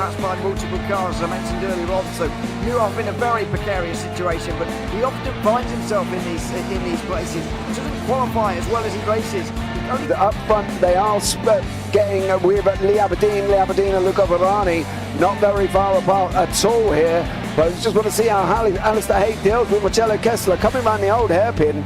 passed by multiple cars, as I mentioned earlier on. So Nuoff in a very precarious situation, but he often finds himself in these places. He doesn't qualify as well as he races. Up front, they are getting with Lee Aberdeen and Luca Varani not very far apart at all here. But I just want to see how Alistair Haig deals with Marcello Kessler coming around the old hairpin.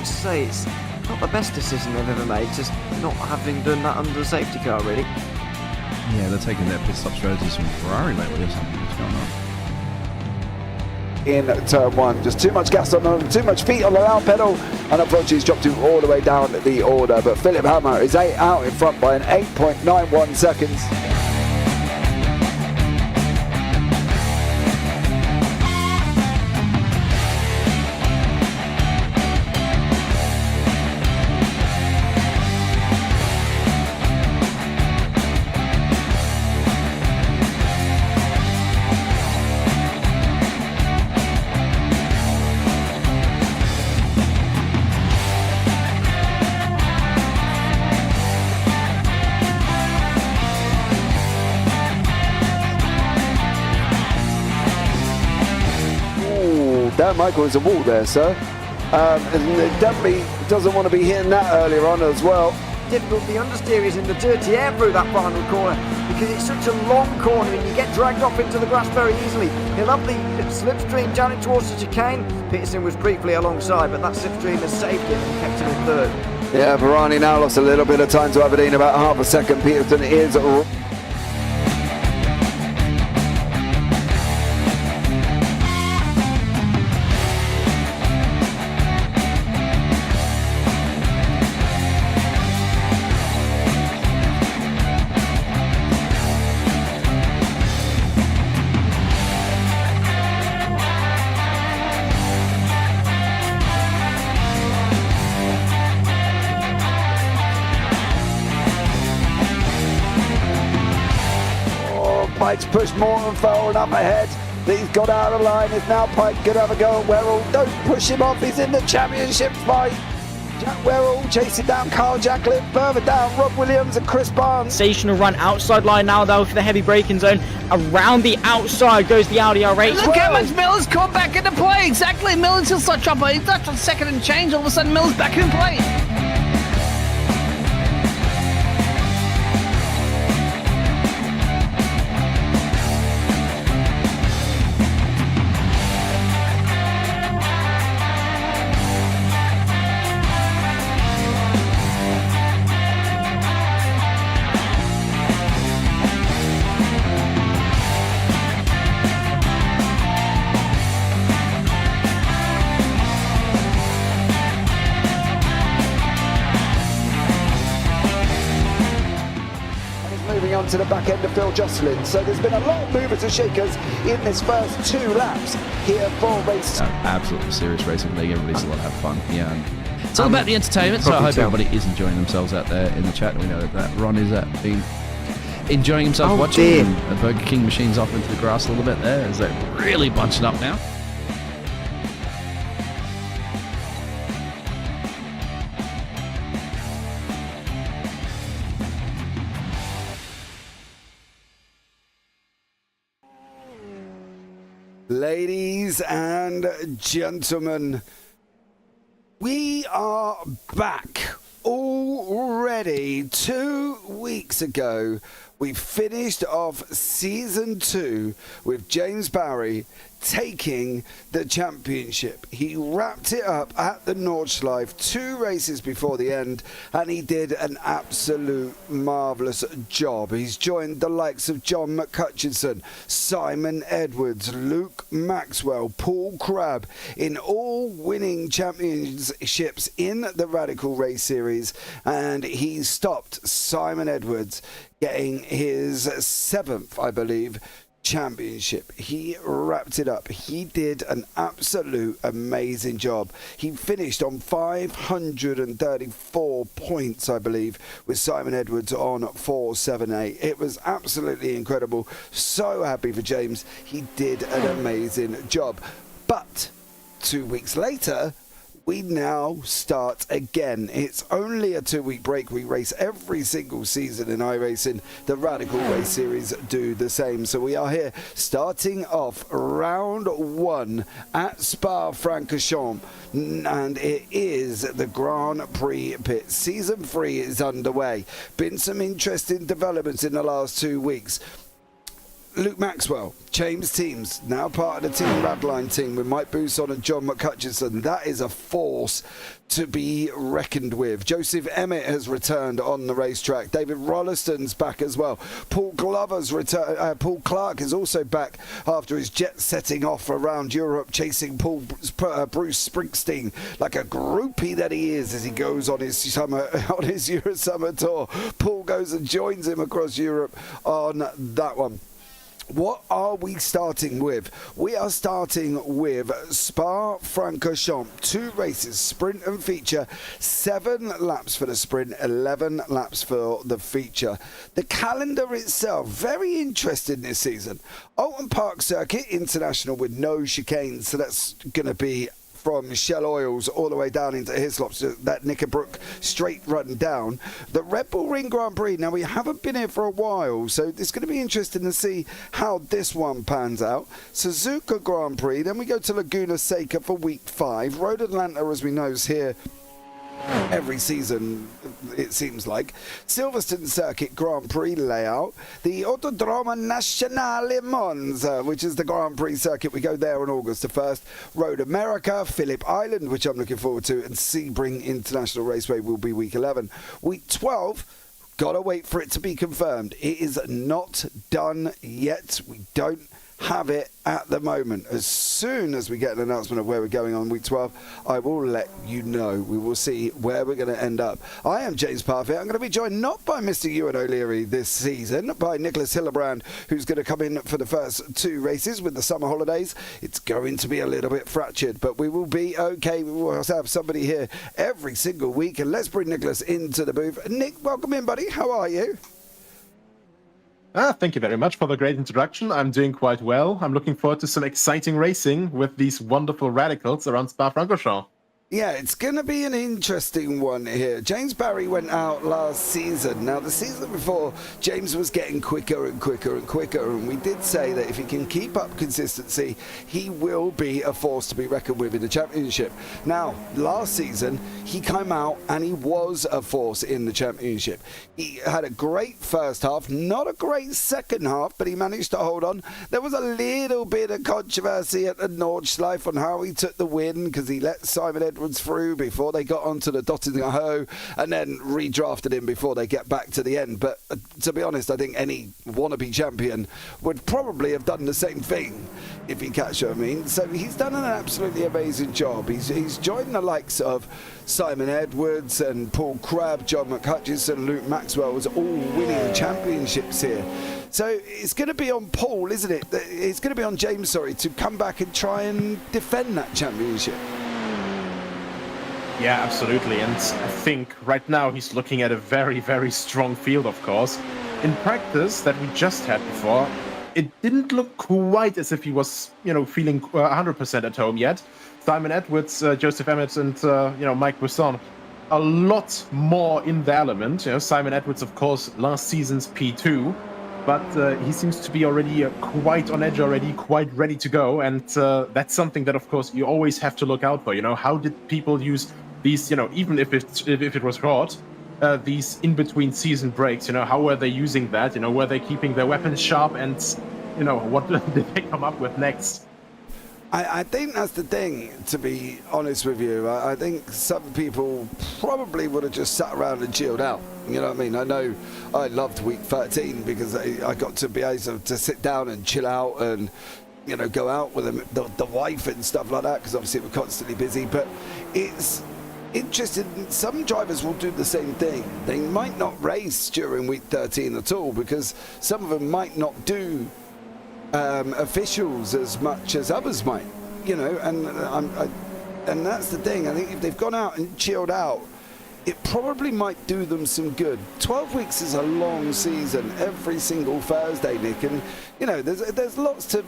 Say it's not the best decision they've ever made, just not having done that under the safety car, really. Yeah, they're taking their pit stop strategies from Ferrari lately or something. What's going on? In turn one, just too much gas on them, too much feet on the loud pedal, and unfortunately he's dropped him all the way down the order. But Philip Hammer is out in front by an 8.91 seconds. Dan Michael is a wall there, sir. And definitely doesn't want to be hitting that earlier on as well. Difficult, the understeer is in the dirty air through that final corner because it's such a long corner and you get dragged off into the grass very easily. He'll have the slipstream down in towards the chicane. Peterson was briefly alongside, but that slipstream has saved him and kept him in third. Yeah, Varani now lost a little bit of time to Aberdeen, about half a second. Peterson is Pike's pushed Morton forward up ahead. He's got out of line. Is now Pike going to have a go at Werrell? Don't push him off. He's in the championship fight. Jack Werrell chasing down Carl Jacklin. Further down, Rob Williams and Chris Barnes. Sensational run outside line now though for the heavy braking zone. Around the outside goes the Audi R8. Look how much Miller's come back into play. Exactly. Miller's still such up. He's touched on second and change. All of a sudden Miller's back in play. To the back end of Phil Jocelyn. So there's been a lot of movers and shakers in this first 2 laps here for race. Absolutely serious racing league. Everybody's allowed to have fun. Yeah, and it's all about the entertainment. So I hope everybody is enjoying themselves out there in the chat. We know that Ron is been enjoying himself watching. The Burger King machines off into the grass a little bit there as they're really bunching up now. Ladies and gentlemen, we are back already. 2 weeks ago, we finished off season 2 with James Barry taking the championship. He wrapped it up at the Nordschleife 2 races before the end, and he did an absolute marvellous job. He's joined the likes of John McCutcheon, Simon Edwards, Luke Maxwell, Paul Crabb in all winning championships in the Radical Race Series, and he stopped Simon Edwards getting his 7th, I believe, championship. He wrapped it up. He did an absolute amazing job. He finished on 534 points, I believe, with Simon Edwards on 478. It was absolutely incredible. So happy for James. He did an amazing job. But 2 weeks later, we now start again. It's only a 2-week break. We race every single season in iRacing. The Radical Race Series do the same. So we are here starting off round 1 at Spa-Francorchamps, and it is the Grand Prix pit. Season 3 is underway. Been some interesting developments in the last 2 weeks. Luke Maxwell, James Teams, now part of the Team Radline team with Mike Bousson and John McCutcheon. That is a force to be reckoned with. Joseph Emmett has returned on the racetrack. David Rolliston's back as well. Paul Glover's return. Paul Clark is also back after his jet setting off around Europe, chasing Bruce Springsteen like a groupie that he is as he goes on his Euro summer tour. Paul goes and joins him across Europe on that one. What are we starting with? We are starting with Spa-Francorchamps. 2 races, sprint and feature. 7 laps for the sprint, 11 laps for the feature. The calendar itself, very interesting this season. Alton Park Circuit International with no chicanes, so that's going to be from Shell Oils all the way down into Hislop, so that Knickerbrook straight run down. The Red Bull Ring Grand Prix, now we haven't been here for a while, so it's going to be interesting to see how this one pans out. Suzuka Grand Prix, then we go to Laguna Seca for week 5. Road Atlanta, as we know, is here every season, it seems like. Silverstone Circuit Grand Prix layout. The Autodromo Nazionale Monza, which is the Grand Prix circuit. We go there on August the 1st. Road America, Phillip Island, which I'm looking forward to, and Sebring International Raceway will be week 11. Week 12, gotta wait for it to be confirmed. It is not done yet. We don't have it at the moment. As soon as we get an announcement of where we're going on week 12, I will let you know. We will see where we're going to end up. I am James Parfitt. I'm going to be joined not by Mr. Ewan O'Leary this season, by Nicholas Hillebrand, who's going to come in for the first 2 races with the summer holidays. It's going to be a little bit fractured, but we will be okay. We will have somebody here every single week, and let's bring Nicholas into the booth. Nick, welcome in, buddy. How are you? Thank you very much for the great introduction. I'm doing quite well. I'm looking forward to some exciting racing with these wonderful radicals around Spa-Francorchamps. Yeah, it's going to be an interesting one here. James Barry went out last season. Now, the season before, James was getting quicker and quicker and quicker, and we did say that if he can keep up consistency, he will be a force to be reckoned with in the championship. Now, last season, he came out and he was a force in the championship. He had a great first half, not a great second half, but he managed to hold on. There was a little bit of controversy at the Nordschleife on how he took the win, because he let Simon Edwards through before they got onto the dotted line and then redrafted him before they get back to the end. But to be honest, I think any wannabe champion would probably have done the same thing, if you catch what I mean. So he's done an absolutely amazing job. He's joined the likes of Simon Edwards and Paul Crabb, John McCutcheon, Luke Maxwell was all winning championships here. So it's going to be on Paul, isn't it? It's going to be on James, sorry, to come back and try and defend that championship. Yeah, absolutely. And I think right now he's looking at a very, very strong field, of course. In practice that we just had before, it didn't look quite as if he was, feeling 100% at home yet. Simon Edwards, Joseph Emmett, and, Mike Bousson, a lot more in the element. Simon Edwards, of course, last season's P2, but he seems to be already quite on edge already, quite ready to go. And that's something that, of course, you always have to look out for. How did people use these, even if it was short, these in-between season breaks, how were they using that? Were they keeping their weapons sharp, and, what did they come up with next? I think that's the thing, to be honest with you. I think some people probably would have just sat around and chilled out. You know what I mean? I know I loved week 13 because I got to be able to sit down and chill out and, you know, go out with the wife and stuff like that, because obviously we're constantly busy. But it's interesting. Some drivers will do the same thing. They might not race during week 13 at all, because some of them might not do officials as much as others might, you know, and that's the thing. I think if they've gone out and chilled out, it probably might do them some good. 12 weeks is a long season, every single Thursday, Nick, and you know there's lots to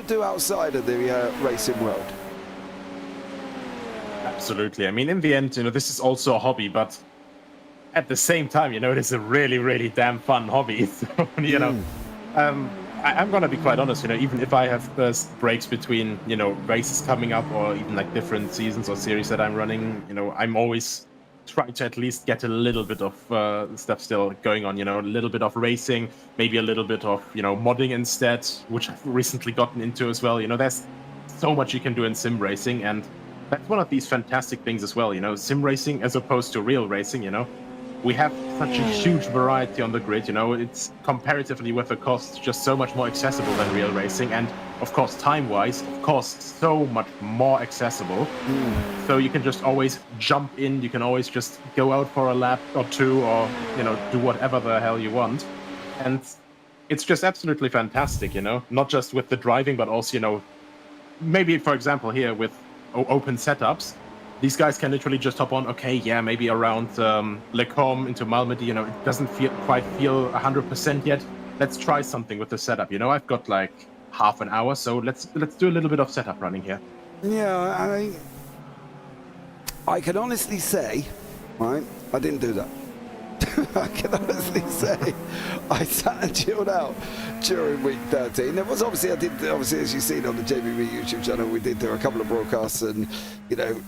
do outside of the racing world. Absolutely. I mean, in the end, you know, this is also a hobby, but at the same time, you know, it is a really, really damn fun hobby. So, you know, I'm gonna be quite honest, you know, even if I have breaks between, you know, races coming up or even like different seasons or series that I'm running, you know, I'm always trying to at least get a little bit of stuff still going on, you know, a little bit of racing, maybe a little bit of, you know, modding instead, which I've recently gotten into as well. You know, there's so much you can do in sim racing, and that's one of these fantastic things as well, you know, sim racing as opposed to real racing, you know. We have such a huge variety on the grid, you know, it's comparatively with the cost just so much more accessible than real racing, and of course time-wise, of course, so much more accessible. So you can just always jump in, you can always just go out for a lap or two, or, you know, do whatever the hell you want. And it's just absolutely fantastic, you know, not just with the driving, but also, you know, maybe, for example, here with open setups, these guys can literally just hop on, okay, yeah, maybe around Le Combe into Malmedy, you know, it doesn't quite feel 100% yet. Let's try something with the setup, you know, I've got like half an hour, so let's do a little bit of setup running here. Yeah, I can honestly say, right, I didn't do that. I can honestly say I sat and chilled out during week 13. There was obviously, as you've seen on the JPB YouTube channel, we did do a couple of broadcasts, and you know,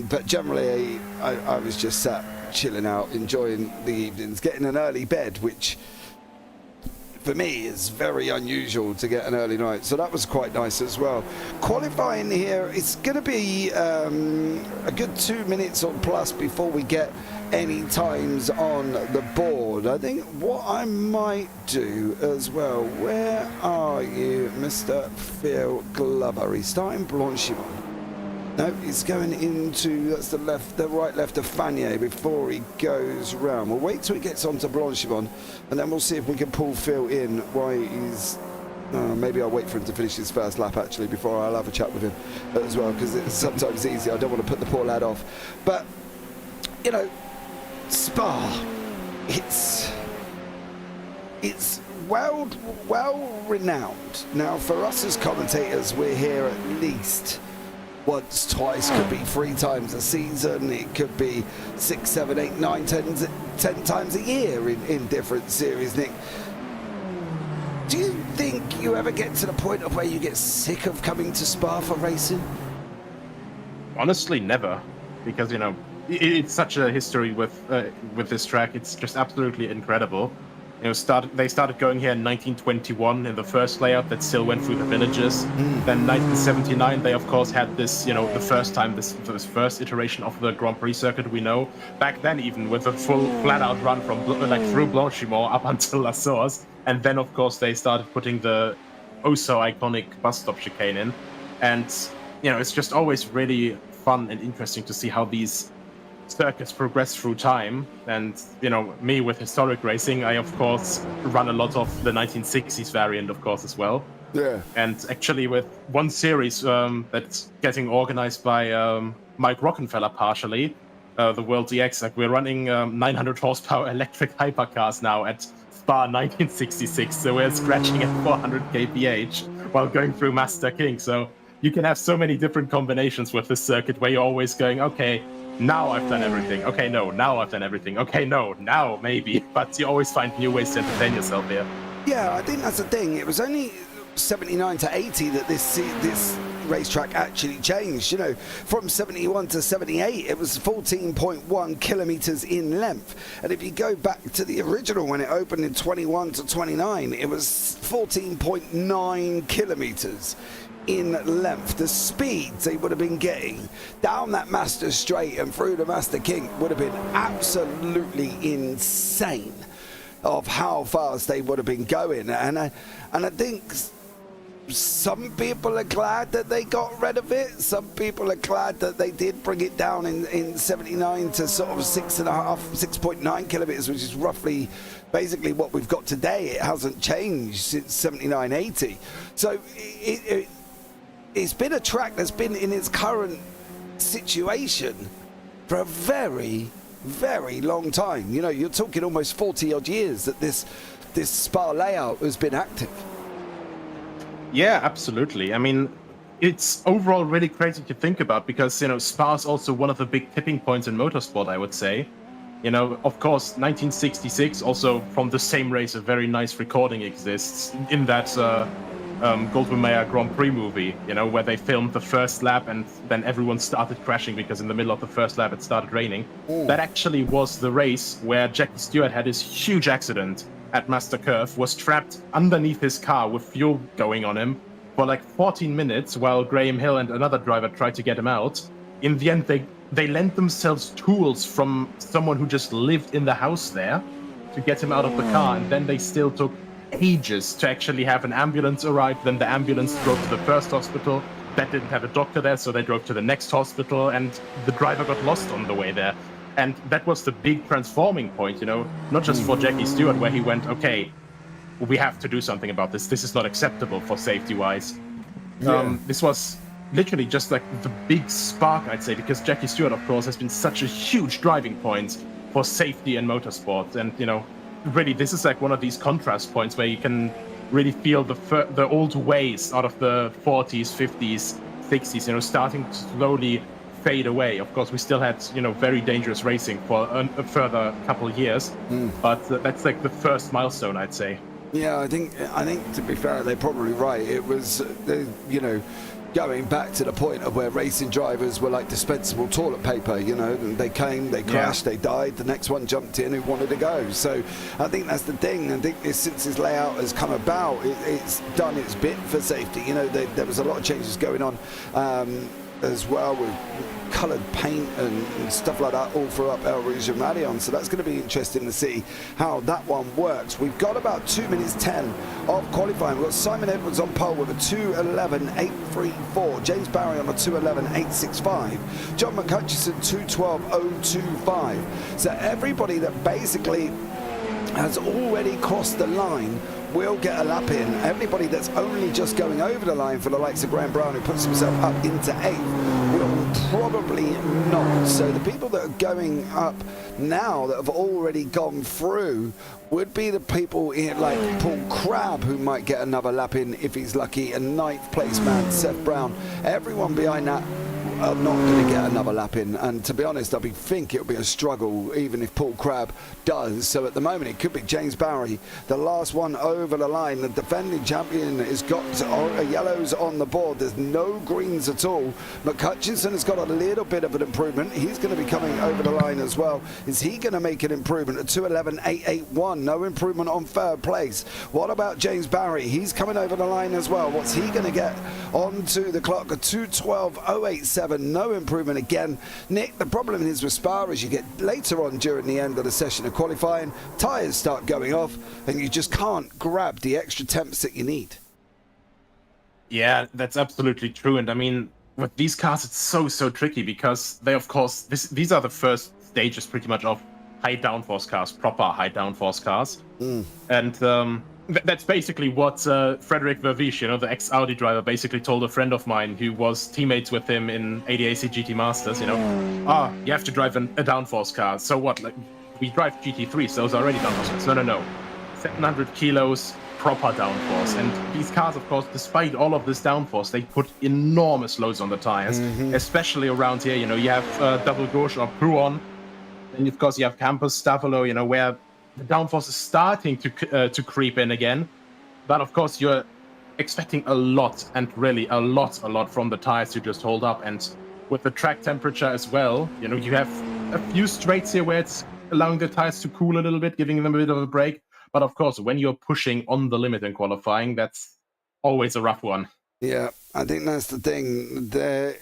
but generally I was just sat chilling out, enjoying the evenings, getting an early bed, which for me is very unusual to get an early night, so that was quite nice as well. Qualifying here, it's going to be a good 2 minutes or plus before we get any times on the board. I think what I might do as well, where are you, Mr. Phil Glover? He's starting Blanchimont. No, he's going into, that's the right left of Fanier before he goes round. We'll wait till he gets onto Blanchimont, and then we'll see if we can pull Phil in while he's... maybe I'll wait for him to finish his first lap, actually, before I'll have a chat with him as well, because it's sometimes easy. I don't want to put the poor lad off. But, you know, Spa, it's well renowned. Now, for us as commentators, we're here at least once, twice, could be 3 times a season. It could be 6, 7, 8, 9, 10 times a year in different series. Nick, do you think you ever get to the point of where you get sick of coming to Spa for racing? Honestly, never, because, you know, it's such a history with this track. It's just absolutely incredible. You know, they started going here in 1921 in the first layout that still went through the villages. Then 1979, they of course had this, you know, the first time, this first iteration of the Grand Prix circuit we know. Back then, even with a full flat-out run from through Blanchimont up until La Source, and then of course they started putting the so iconic bus stop chicane in. And you know, it's just always really fun and interesting to see how these circuits progress through time. And you know, me with historic racing, I of course run a lot of the 1960s variant, of course, as well. Yeah. And actually, with one series that's getting organized by Mike Rockenfeller partially, the World DX, like we're running 900 horsepower electric hypercars now at Spa 1966. So we're scratching at 400 kph while going through Master King. So you can have so many different combinations with this circuit where you're always going, okay, now I've done everything. Okay, no, now I've done everything. Okay, no, now maybe. But you always find new ways to entertain yourself here. Yeah, I think that's the thing. It was only 79 to 80 that this racetrack actually changed. You know, from 71 to 78, it was 14.1 kilometers in length. And if you go back to the original when it opened in 21 to 29, it was 14.9 kilometers. in length. The speeds they would have been getting down that Master Straight and through the Master King would have been absolutely insane of how fast they would have been going. And I think some people are glad that they got rid of it. Some people are glad that they did bring it down in 79 to sort of 6.9 kilometers, which is roughly basically what we've got today. It hasn't changed since 79, 80. So it's been a track that's been in its current situation for a very, very long time. You know, you're talking almost 40 odd years that this Spa layout has been active. Yeah, absolutely. I mean, it's overall really crazy to think about because, you know, Spa is also one of the big tipping points in motorsport, I would say. You know, of course, 1966, also from the same race, a very nice recording exists in that Goldwyn-Mayer Grand Prix movie, you know, where they filmed the first lap and then everyone started crashing because in the middle of the first lap it started raining. That actually was the race where Jackie Stewart had his huge accident at Master Curve, was trapped underneath his car with fuel going on him for like 14 minutes while Graham Hill and another driver tried to get him out. In the end, they lent themselves tools from someone who just lived in the house there to get him out of the car, and then they still took ages to actually have an ambulance arrive. Then the ambulance drove to the first hospital. That didn't have a doctor there, so they drove to the next hospital, and the driver got lost on the way there. And that was the big transforming point, you know, not just for Jackie Stewart, where he went, okay, we have to do something about this. This is not acceptable for safety-wise. This was literally just like the big spark, I'd say, because Jackie Stewart, of course, has been such a huge driving point for safety and motorsport. And, you know, really, this is like one of these contrast points where you can really feel the old ways out of the 40s, 50s, 60s, you know, starting to slowly fade away. Of course, we still had, you know, very dangerous racing for a further couple of years, but that's like the first milestone, I'd say. Yeah, I think to be fair, they're probably right. It was, you know, going back to the point of where racing drivers were like dispensable toilet paper, you know, they came, they crashed, they died, the next one jumped in who wanted to go. So I think that's the thing. I think since this layout has come about, it's done its bit for safety. You know, there was a lot of changes going on as well with coloured paint and stuff like that all throughout El Rouge and Radion, so that's going to be interesting to see how that one works. We've got about 2 minutes 10 of qualifying. We've got Simon Edwards on pole with a 2:11.834, James Barry on a 2:11.865, John McHutchison 2:12.025. So everybody that basically has already crossed the line will get a lap in. Everybody that's only just going over the line, for the likes of Graham Brown, who puts himself up into 8th, will probably not. So the people that are going up now that have already gone through would be the people like Paul Crabb, who might get another lap in if he's lucky, and 9th place man Seth Brown. Everyone behind that are not going to get another lap in, and to be honest, I think it'll be a struggle even if Paul Crabb does. So at the moment it could be James Barry, the last one over the line. The defending champion has got yellows on the board, there's no greens at all. McHutchison has got a little bit of an improvement, he's going to be coming over the line as well. Is he going to make an improvement at 2:11.881? No improvement on 3rd place. What about James Barry? He's coming over the line as well. What's he going to get onto the clock? A 2:12.087. No improvement again. Nick, the problem is with Spa as you get later on during the end of the session of qualifying, tyres start going off and you just can't grab the extra temps that you need. Yeah, that's absolutely true. And I mean, with these cars, it's so tricky because they, of course, these are the first stages pretty much of high downforce cars, proper high downforce cars. And that's basically what Frederick Verviche, you know, the ex-Audi driver, basically told a friend of mine who was teammates with him in ADAC GT Masters, you know, you have to drive a downforce car. So what? Like, we drive GT3s, those are already downforce cars. No. 700 kilos, proper downforce. And these cars, of course, despite all of this downforce, they put enormous loads on the tires, especially around here. You know, you have Double Gauche or Pruon, and of course you have Campus Stavolo, you know, where the downforce is starting to creep in again. But of course you're expecting a lot, and really a lot from the tires to just hold up. And with the track temperature as well, you know, you have a few straights here where it's allowing the tires to cool a little bit, giving them a bit of a break. But of course, when you're pushing on the limit in qualifying, that's always a rough one. Yeah, I think that's the thing. They're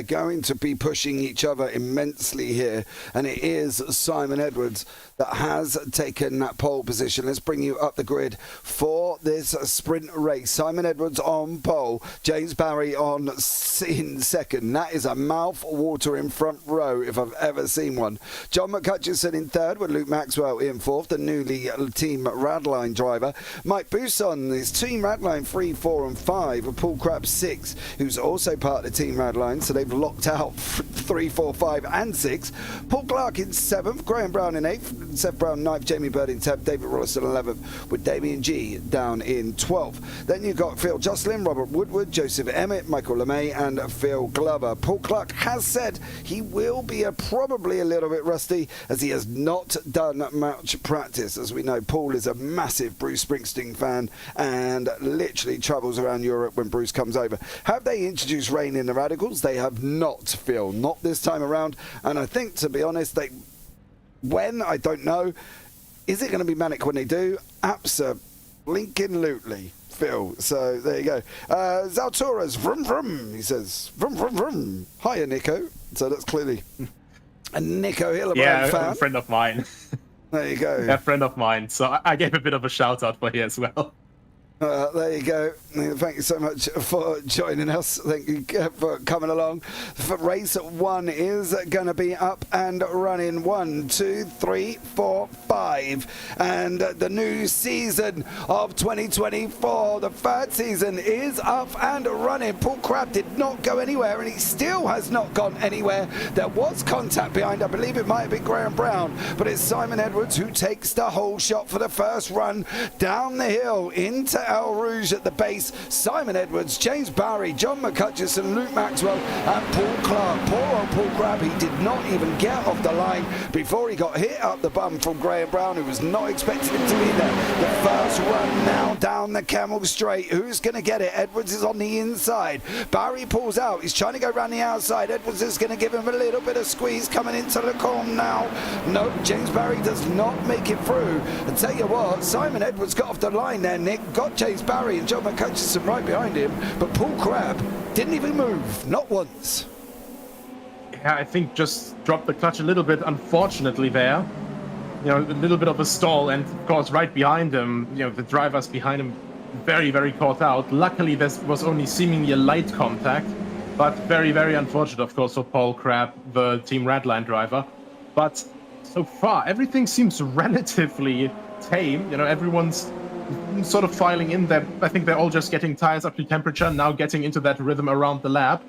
going to be pushing each other immensely here, and it is Simon Edwards that has taken that pole position. Let's bring you up the grid for this sprint race. Simon Edwards on pole, James Barry in second. That is a mouth-watering front row if I've ever seen one. John McCutcheon in third, with Luke Maxwell in fourth, the newly Team Radline driver. Mike Buson is Team Radline 3, 4 and 5, with Paul Crabb 6, who's also part of the Team Radline, so they've locked out 3, 4, 5 and 6. Paul Clark in 7th, Graham Brown in 8th, Seth Brown 9th, Jamie Bird in 10th, David Rollison 11th, with Damien G down in 12th. Then you've got Phil Jocelyn, Robert Woodward, Joseph Emmett, Michael LeMay and Phil Glover. Paul Clark has said he will be probably a little bit rusty, as he has not done much practice. As we know, Paul is a massive Bruce Springsteen fan and literally travels around Europe when Bruce comes over. Have they introduced rain in the Radicals? They have not, Phil, not this time around. And I think, to be honest, I don't know. Is it going to be manic when they do? Absolutely, Phil. So there you go. Zaltura's vroom vroom, he says. Vroom vroom vroom. Hiya, Nico. So that's clearly a Nico Hillebrand fan. A friend of mine. There you go. A friend of mine. So I gave a bit of a shout out for here as well. There you go. Thank you so much for joining us. Thank you for coming along. Race 1 is going to be up and running. 1, 2, 3, 4, 5. And the new season of 2024, the third season, is up and running. Paul Crabb did not go anywhere, and he still has not gone anywhere. There was contact behind, I believe it might have been Graham Brown, but it's Simon Edwards who takes the whole shot for the first run down the hill into El Rouge at the base. Simon Edwards, James Barry, John McCutcheon, Luke Maxwell and Paul Clark. Poor old Paul Crabb, he did not even get off the line before he got hit up the bum from Graham Brown, who was not expecting him to be there. The first run now down the Camel Straight. Who's going to get it? Edwards is on the inside. Barry pulls out. He's trying to go around the outside. Edwards is going to give him a little bit of squeeze coming into the corner now. No, James Barry does not make it through. I tell you what, Simon Edwards got off the line there, Nick. Got James Barry and John McCutcheon right behind him, but Paul Crabb didn't even move, not once. Yeah, I think just dropped the clutch a little bit, unfortunately, there. You know, a little bit of a stall, and of course, right behind him, you know, the drivers behind him very, very caught out. Luckily, this was only seemingly a light contact, but very, very unfortunate, of course, for Paul Crabb, the Team Radline driver. But so far, everything seems relatively tame. You know, everyone's sort of filing in there. I think they're all just getting tires up to temperature, now getting into that rhythm around the lap.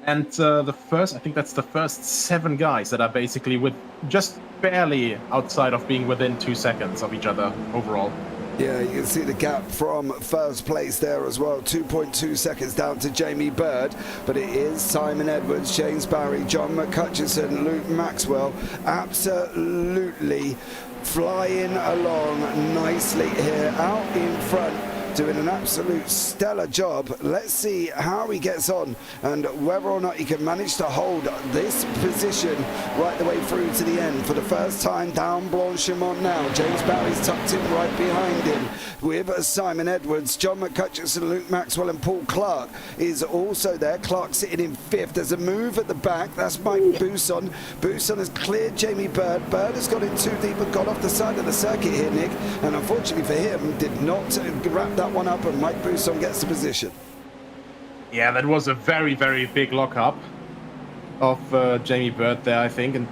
And I think that's the first 7 guys that are basically with just barely outside of being within 2 seconds of each other overall. Yeah, you can see the gap from first place there as well. 2.2 seconds down to Jamie Bird, but it is Simon Edwards, James Barry, John McCutcheon, Luke Maxwell, absolutely flying along nicely here, out in front, doing an absolute stellar job. Let's see how he gets on and whether or not he can manage to hold this position right the way through to the end. For the first time down Blanchimont now, James Barry's tucked in right behind him with Simon Edwards. John McCutcheon, Luke Maxwell and Paul Clark is also there. Clark sitting in 5th. There's a move at the back. That's Mike Buson. Buson has cleared Jamie Bird. Bird has got in too deep and got off the side of the circuit here, Nick, and unfortunately for him did not wrap that one up, and Mike Buson gets the position. Yeah, that was a very, very big lockup of Jamie Bird there, I think. And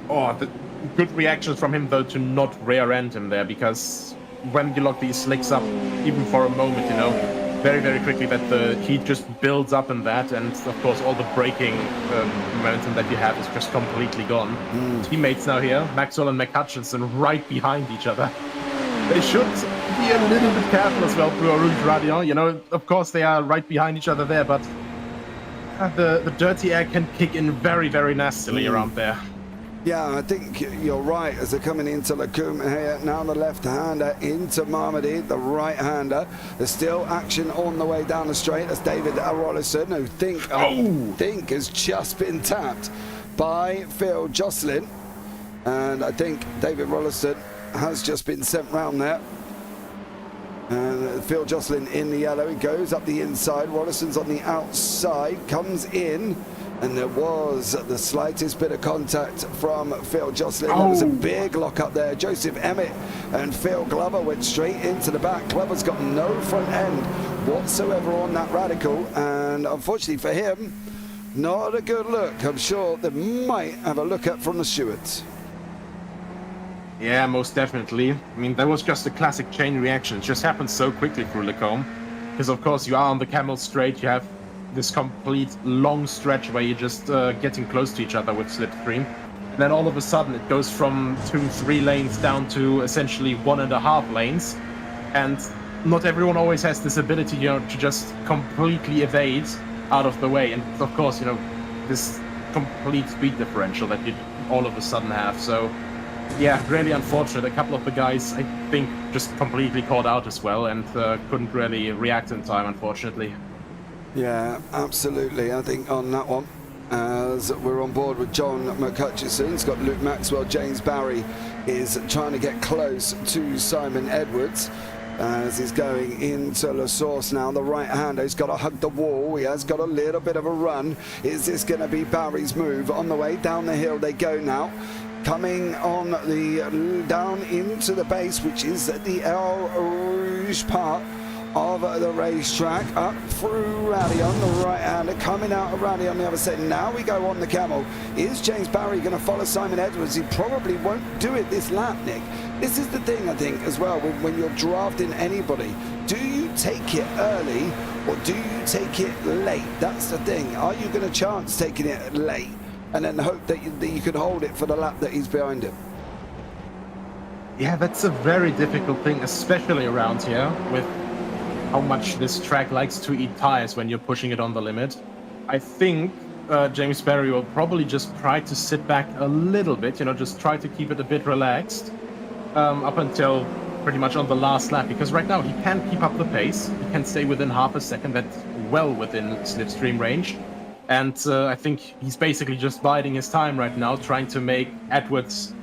the good reactions from him, though, to not rear-end him there, because when you lock these slicks up, even for a moment, you know, very, very quickly that the heat just builds up in that, and of course all the braking momentum that you have is just completely gone. Teammates now here, Maxwell and McCutcheon right behind each other. They should be a little bit careful as well through a Rouge Radio. You know, of course they are right behind each other there, but the dirty air can kick in very, very nastily around there. Yeah, I think you're right as they're coming into Lacombe here. Now the left-hander into Marmody, the right-hander. There's still action on the way down the straight. That's David Rollison, who think has just been tapped by Phil Jocelyn. And I think David Rollison has just been sent round there. And Phil Jocelyn in the yellow. He goes up the inside. Rolliston's on the outside. Comes in. And there was the slightest bit of contact from Phil Jocelyn. There was a big lock up there. Joseph Emmett and Phil Glover went straight into the back. Glover's got no front end whatsoever on that Radical. And unfortunately for him, not a good look. I'm sure they might have a look at from the stewards. Yeah, most definitely. I mean, that was just a classic chain reaction. It just happened so quickly through Lecombe. Because, of course, you are on the Camel Straight. You have this complete long stretch where you're just getting close to each other with slipstream. And then all of a sudden it goes from 2-3 lanes down to essentially 1.5 lanes. And not everyone always has this ability, to just completely evade out of the way. And of course, this complete speed differential that you all of a sudden have. So yeah, really unfortunate. A couple of the guys, I think, just completely caught out as well and couldn't really react in time, unfortunately. Yeah, absolutely. I think on that one, as we're on board with John McHutchison, it's got Luke Maxwell. James Barry is trying to get close to Simon Edwards as he's going into La Source now. The right-hander, he's got to hug the wall. He has got a little bit of a run. Is this going to be Barry's move? On the way down the hill they go now. Coming on the down into the base, which is the El Rouge part of the racetrack, up through Rally on the right-hander, coming out of Rally on the other side. Now we go on the Camel. Is James Barry going to follow Simon Edwards? He probably won't do it this lap, Nick. This is the thing, I think, as well, when you're drafting anybody. Do you take it early or do you take it late? That's the thing. Are you going to chance taking it late and then hope that you can hold it for the lap that he's behind him? Yeah, that's a very difficult thing, especially around here with how much this track likes to eat tires when you're pushing it on the limit. I think James Barry will probably just try to sit back a little bit, just try to keep it a bit relaxed up until pretty much on the last lap, because right now he can keep up the pace. He can stay within half a second. That's well within slipstream range. And I think he's basically just biding his time right now, trying to make Edwards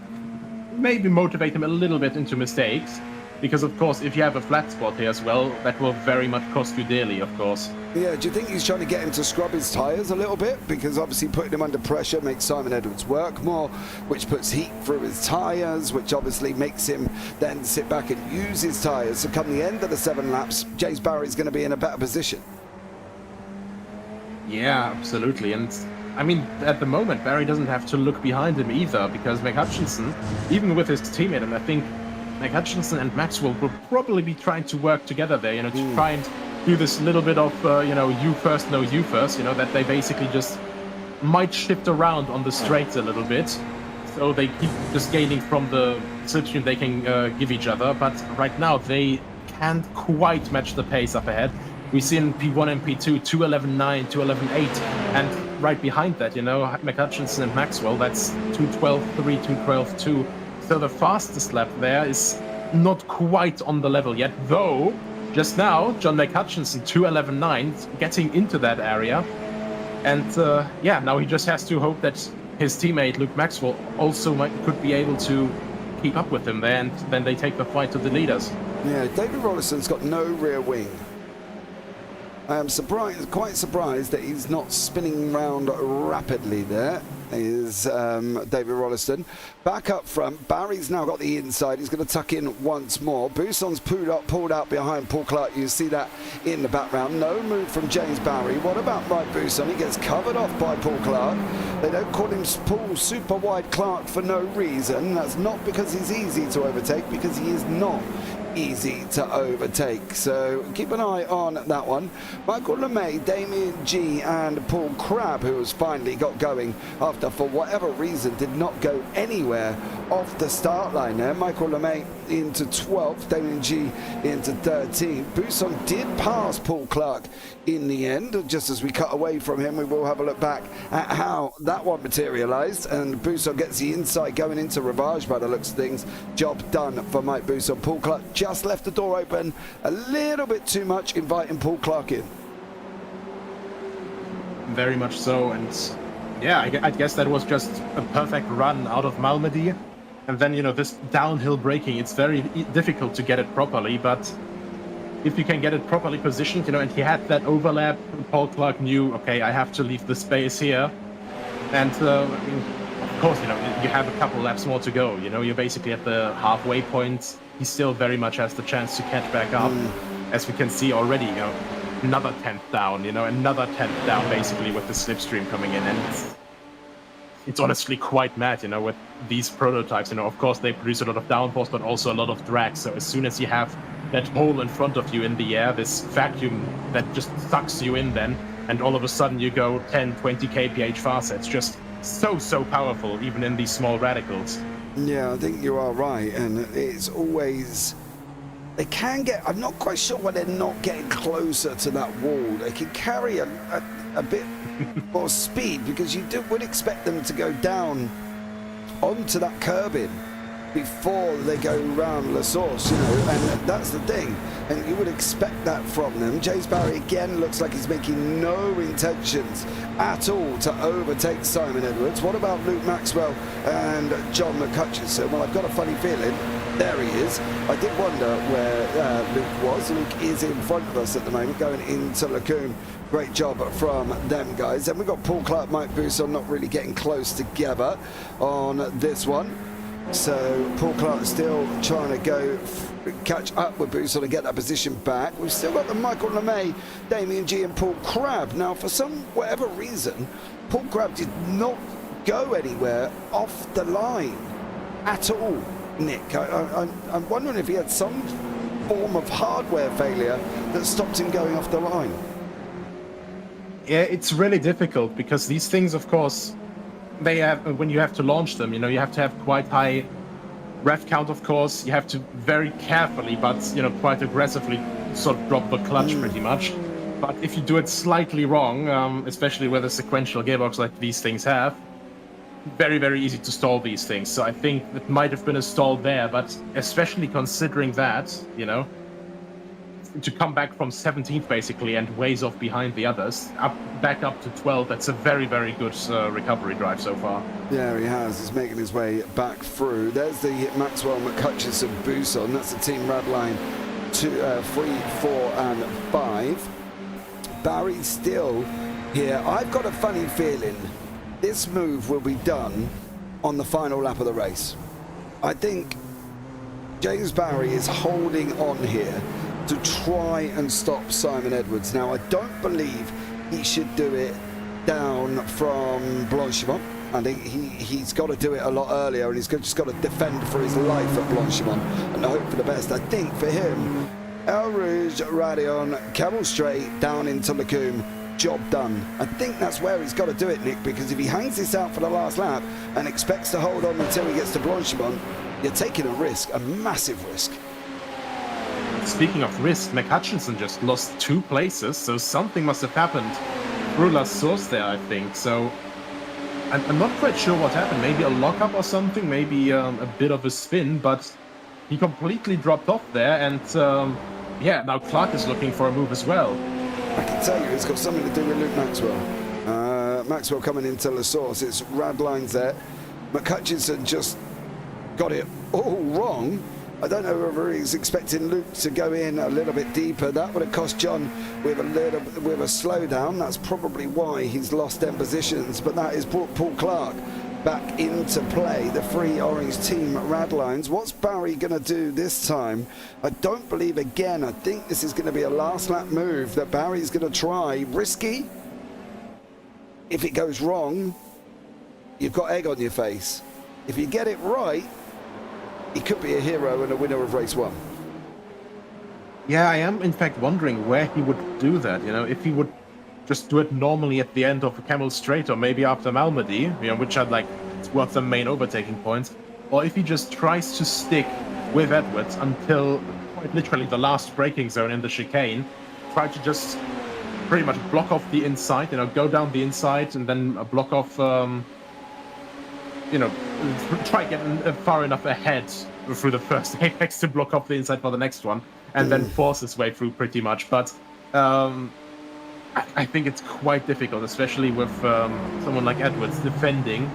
maybe motivate him a little bit into mistakes. Because, of course, if you have a flat spot here as well, that will very much cost you dearly, of course. Yeah, do you think he's trying to get him to scrub his tyres a little bit? Because obviously putting him under pressure makes Simon Edwards work more, which puts heat through his tyres, which obviously makes him then sit back and use his tyres. So come the end of the 7 laps, James Barry's going to be in a better position. Yeah, absolutely. And I mean, at the moment, Barry doesn't have to look behind him either, because McHutchison, even with his teammate, and I think McHutchison and Maxwell will probably be trying to work together there, to try and do this little bit of, you first, no you first, that they basically just might shift around on the straights a little bit. So they keep just gaining from the slipstream they can give each other. But right now, they can't quite match the pace up ahead. We see in P1 and P2, 2:11.9, 2:11.8. And right behind that, McHutchison and Maxwell, that's 2:12.3, 2:12.2. So the fastest lap there is not quite on the level yet, though just now, John McHutchison, 2:11.9, getting into that area. And now he just has to hope that his teammate, Luke Maxwell, also could be able to keep up with him there, and then they take the fight to the leaders. Yeah, David Rolliston's got no rear wing. I am quite surprised that he's not spinning round rapidly there. Is David Rolliston. Back up front, Barry's now got the inside. He's going to tuck in once more. Busson's pulled out behind Paul Clark. You see that in the background. No move from James Barry. What about Mike Busson? He gets covered off by Paul Clark. They don't call him Paul Super Wide Clark for no reason. That's not because he's easy to overtake, because he is not easy to overtake. So keep an eye on that one. Michael LeMay, Damien G and Paul Crabb, who has finally got going after, for whatever reason, did not go anywhere off the start line there. Michael LeMay into 12th, Damien G into 13th. Busson did pass Paul Clark in the end. Just as we cut away from him, we will have a look back at how that one materialized, and Busson gets the inside going into Rivage by the looks of things. Job done for Mike Busson. Paul Clark just left the door open a little bit too much, inviting Paul Clark in. Very much so, and yeah, I guess that was just a perfect run out of Malmedy. And then, this downhill braking, it's very difficult to get it properly, but if you can get it properly positioned, and he had that overlap, Paul Clark knew, okay, I have to leave the space here. And, of course, you have a couple laps more to go. You're basically at the halfway point. He still very much has the chance to catch back up. As we can see already, another 10th down, another 10th down, basically, with the slipstream coming in. And it's honestly quite mad, with these prototypes. Of course, they produce a lot of downforce, but also a lot of drag. So as soon as you have that hole in front of you in the air, this vacuum that just sucks you in then, and all of a sudden you go 10, 20 kph faster. It's just so powerful, even in these small radicals. Yeah, I think you are right, and it's always... They can get... I'm not quite sure why they're not getting closer to that wall. They can carry a bit more speed, because you would expect them to go down onto that curbing before they go round La Source, and that's the thing. And you would expect that from them. James Barry again looks like he's making no intentions at all to overtake Simon Edwards. What about Luke Maxwell and John McCutcheon? Well, I've got a funny feeling. There he is. I did wonder where Luke was. Luke is in front of us at the moment, going into Lacoon. Great job from them guys. And we've got Paul Clark, Mike Bousson not really getting close together on this one. So Paul Clark still trying to go catch up with Bousson and get that position back. We've still got the Michael LeMay, Damien G and Paul Crabb. Now, for whatever reason, Paul Crabb did not go anywhere off the line at all, Nick. I'm wondering if he had some form of hardware failure that stopped him going off the line. Yeah, it's really difficult, because these things, of course, they have, when you have to launch them, you have to have quite high rev count, of course. You have to very carefully, but, quite aggressively sort of drop the clutch pretty much. But if you do it slightly wrong, especially with a sequential gearbox like these things have, very, very easy to stall these things. So I think it might have been a stall there, but especially considering that, to come back from 17th basically and ways off behind the others, back up to 12th, that's a very, very good recovery drive so far. Yeah, he has. He's making his way back through. There's the Maxwell, McCutcheon, Bousson. That's the team rad line 3, 4 and 5. Barry's still here. I've got a funny feeling this move will be done on the final lap of the race. I think James Barry is holding on here to try and stop Simon Edwards. Now, I don't believe he should do it down from Blanchimont. I think he's got to do it a lot earlier, and he's just got to defend for his life at Blanchimont and hope for the best. I think for him, El Rouge, Radion, Camel Straight, down into Lacoum, job done. I think that's where he's got to do it, Nick, because if he hangs this out for the last lap and expects to hold on until he gets to Blanchimont, you're taking a risk, a massive risk. Speaking of risk, McHutchinson just lost 2 places, so something must have happened through La Source there, I think. So I'm not quite sure what happened. Maybe a lockup or something, maybe a bit of a spin, but he completely dropped off there. And yeah, now Clark is looking for a move as well. I can tell you it's got something to do with Luke Maxwell. Maxwell coming into La Source. It's rad lines there. McHutchinson just got it all wrong. I don't know whether he's expecting Luke to go in a little bit deeper. That would have cost John with a slowdown. That's probably why he's lost them positions. But that is Paul Clark back into play. The 3 orange team rad lines. What's Barry going to do this time? I don't believe again. I think this is going to be a last lap move that Barry's going to try. Risky. If it goes wrong, you've got egg on your face. If you get it right, he could be a hero and a winner of race 1. Yeah, I am in fact wondering where he would do that. If he would just do it normally at the end of a Camel Straight or maybe after Malmedy, which are like towards the main overtaking points, or if he just tries to stick with Edwards until quite literally the last braking zone in the chicane, try to just pretty much block off the inside, go down the inside and then block off. Try getting far enough ahead through the first apex to block off the inside for the next one, and then force his way through pretty much. But I think it's quite difficult, especially with someone like Edwards defending.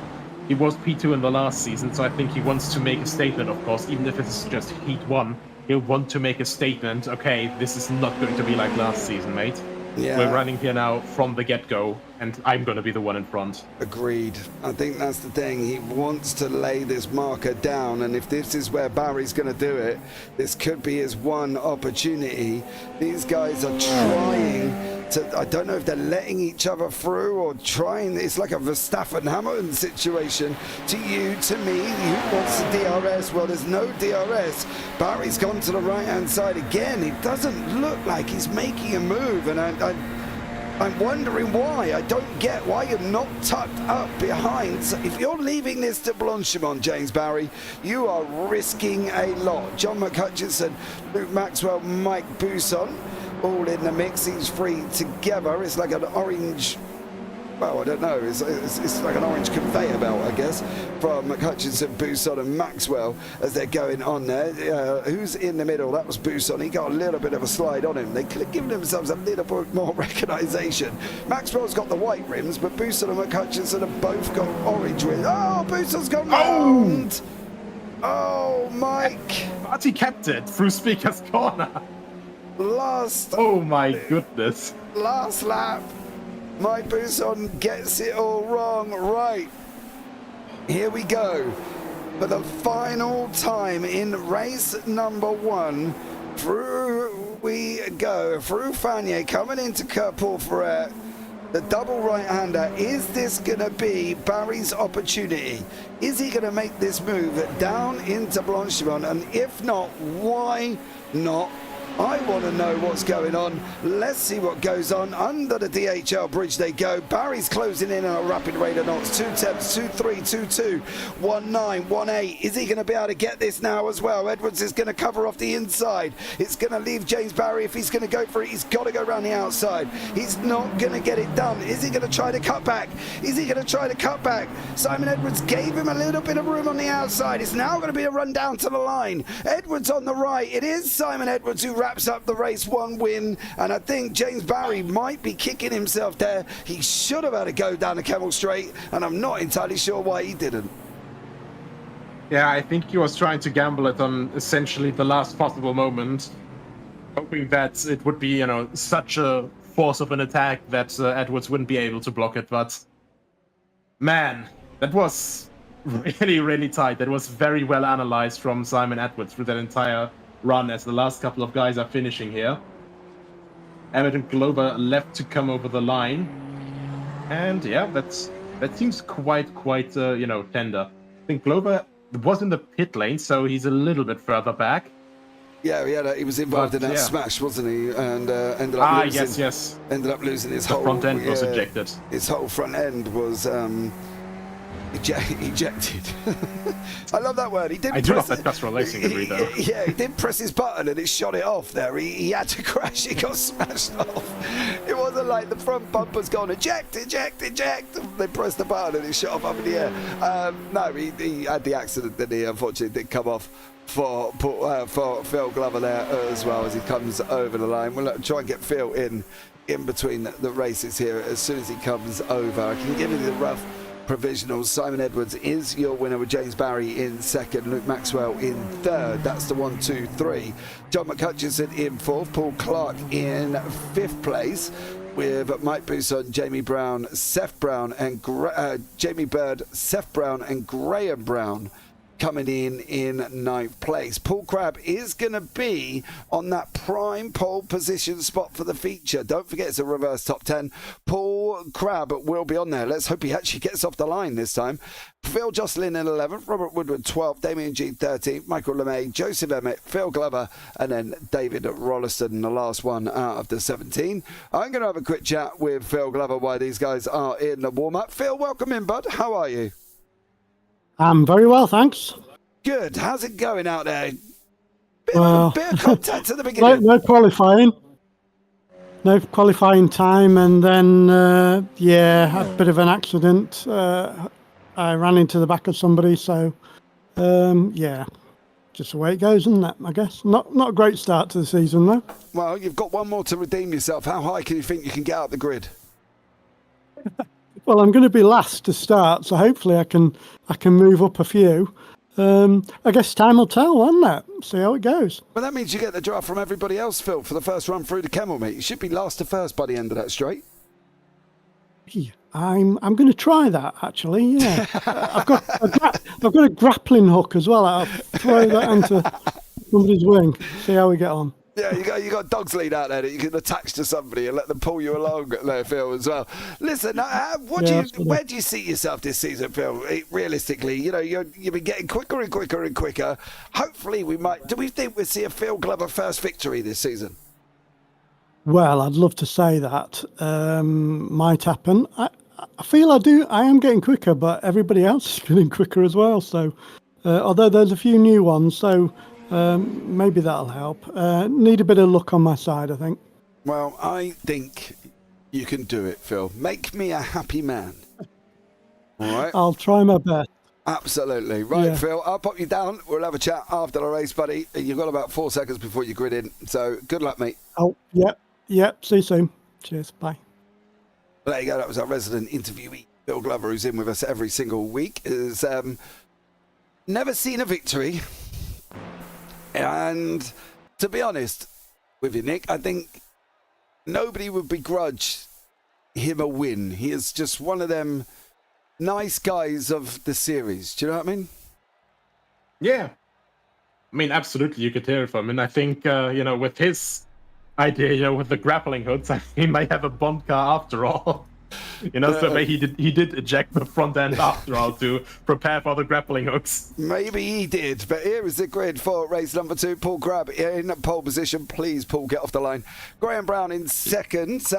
He was P2 in the last season, so I think he wants to make a statement, of course, even if it's just Heat 1. he'll want to make a statement. Okay, this is not going to be like last season, mate. Yeah. We're running here now from the get-go, and I'm going to be the one in front. Agreed. I think that's the thing. He wants to lay this marker down, and if this is where Barry's going to do it, this could be his one opportunity. These guys are trying to, I don't know if they're letting each other through or trying. It's like a Verstappen-Hamilton situation. To you, to me, who wants the DRS? Well, there's no DRS. Barry's gone to the right-hand side again. It doesn't look like he's making a move, and I'm wondering why. I don't get why you're not tucked up behind. So if you're leaving this to Blanchimont, James Barry, you are risking a lot. John McHutchison, Luke Maxwell, Mike Buisson, all in the mix. These three together. It's like an orange... Well, I don't know. It's like an orange conveyor belt, I guess, from McHutchison, Buisson and Maxwell as they're going on there. Who's in the middle? That was Buisson. He got a little bit of a slide on him. They could have given themselves a little bit more recognition. Maxwell's got the white rims, but Buisson and McHutchison have both got orange rims. Oh, Buisson's gone round! Oh, Mike! Marty kept it through Speaker's corner. Oh my goodness. Last lap. Mike Buisson gets it all wrong. Right, here we go. For the final time in race number 1, through we go. Through Fagnier coming into Parfitt. The double right-hander. Is this going to be Barry's opportunity? Is he going to make this move down into Blanchimont? And if not, why not? I want to know what's going on. Let's see what goes on. Under the DHL bridge they go. Barry's closing in on a rapid rate of knots. 2 temps, 2.3, 2.2, 1.9, 1.8. Is he going to be able to get this now as well? Edwards is going to cover off the inside. It's going to leave James Barry. If he's going to go for it, he's got to go around the outside. He's not going to get it done. Is he going to try to cut back? Is he going to try to cut back? Simon Edwards gave him a little bit of room on the outside. It's now going to be a run down to the line. Edwards on the right. It is Simon Edwards who wraps up the race, 1 win, and I think James Barry might be kicking himself there. He should have had to go down the Camel Straight, and I'm not entirely sure why he didn't. Yeah, I think he was trying to gamble it on essentially the last possible moment, hoping that it would be, you know, such a force of an attack that Edwards wouldn't be able to block it. But man, that was really, really tight. That was very well analyzed from Simon Edwards through that entire run as the last couple of guys are finishing here. Emmett and Glover left to come over the line. And yeah, that seems quite you know, tender. I think Glover was in the pit lane, so he's a little bit further back. Yeah, he was involved in that smash, wasn't he? And ended up losing. Yes. Ended up losing his the whole front end was ejected. His whole front end was ejected. I love that word. He didn't. I do love that Castrol Racing agree though. Yeah, he did press his button and it shot it off there. He had to crash. He got smashed off. It wasn't like the front bumper's gone eject. They pressed the button and it shot off up in the air. No, he had the accident that he unfortunately did come off for Phil Glover there as well as he comes over the line. We'll try and get Phil in between the races here as soon as he comes over. I can give you the rough provisionals. Simon Edwards is your winner with James Barry in second, Luke Maxwell in third. That's the 1, 2, 3. John McHutchison in fourth, Paul Clark in fifth place with Mike Buisson, Jamie Brown, Seth Brown and Jamie Bird, Seth Brown and Graham Brown coming in ninth place. Paul Crabb is going to be on that prime pole position spot for the feature. Don't forget it's a reverse top 10. Paul Crabb will be on there. Let's hope he actually gets off the line this time. Phil Jocelyn in 11th, Robert Woodward 12th, Damien G 13th, Michael LeMay, Joseph Emmett, Phil Glover, and then David Rolliston, the last one out of the 17. I'm going to have a quick chat with Phil Glover while these guys are in the warm-up. Phil, welcome in, bud. How are you? I'm very well, thanks. Good. How's it going out there? Bit of contact at the beginning. No qualifying time, and then had a bit of an accident. I ran into the back of somebody, so just the way it goes, isn't it? I guess not a great start to the season though. Well, you've got one more to redeem yourself. How high can you think you can get out the grid? Well, I'm going to be last to start, so hopefully I can move up a few. I guess time will tell, won't it? See how it goes. Well, that means you get the draft from everybody else, Phil, for the first run through the Kemmel meet. You should be last to first by the end of that straight. I'm going to try that, actually. Yeah, I've got a grappling hook as well. I'll throw that into somebody's wing. See how we get on. Yeah, you got dog's lead out there that you can attach to somebody and let them pull you along there, Phil, as well. Listen, where do you see yourself this season, Phil? Realistically, you've been getting quicker and quicker and quicker. Hopefully, do we think we'll see a Phil Glover first victory this season? Well, I'd love to say that might happen. I feel I am getting quicker, but everybody else is getting quicker as well. So, although there's a few new ones, so maybe that'll help. Need a bit of luck on my side, I think. Well, I think you can do it, Phil. Make me a happy man. All right? I'll try my best. Absolutely. Right, Yeah. Phil, I'll pop you down. We'll have a chat after the race, buddy. You've got about 4 seconds before you grid in. So, good luck, mate. Oh, yep. See you soon. Cheers. Bye. There you go. That was our resident interviewee, Phil Glover, who's in with us every single week. Has never seen a victory. And to be honest with you, Nick, I think nobody would begrudge him a win. He is just one of them nice guys of the series. Do you know what I mean? Yeah. I mean, absolutely, you could hear it from him. And I think, with his idea, with the grappling hooks, he may have a Bond car after all. So he did eject the front end after all to prepare for the grappling hooks. Maybe he did, but here is the grid for race number 2. Paul Crabb in pole position. Please, Paul, get off the line. Graham Brown in second.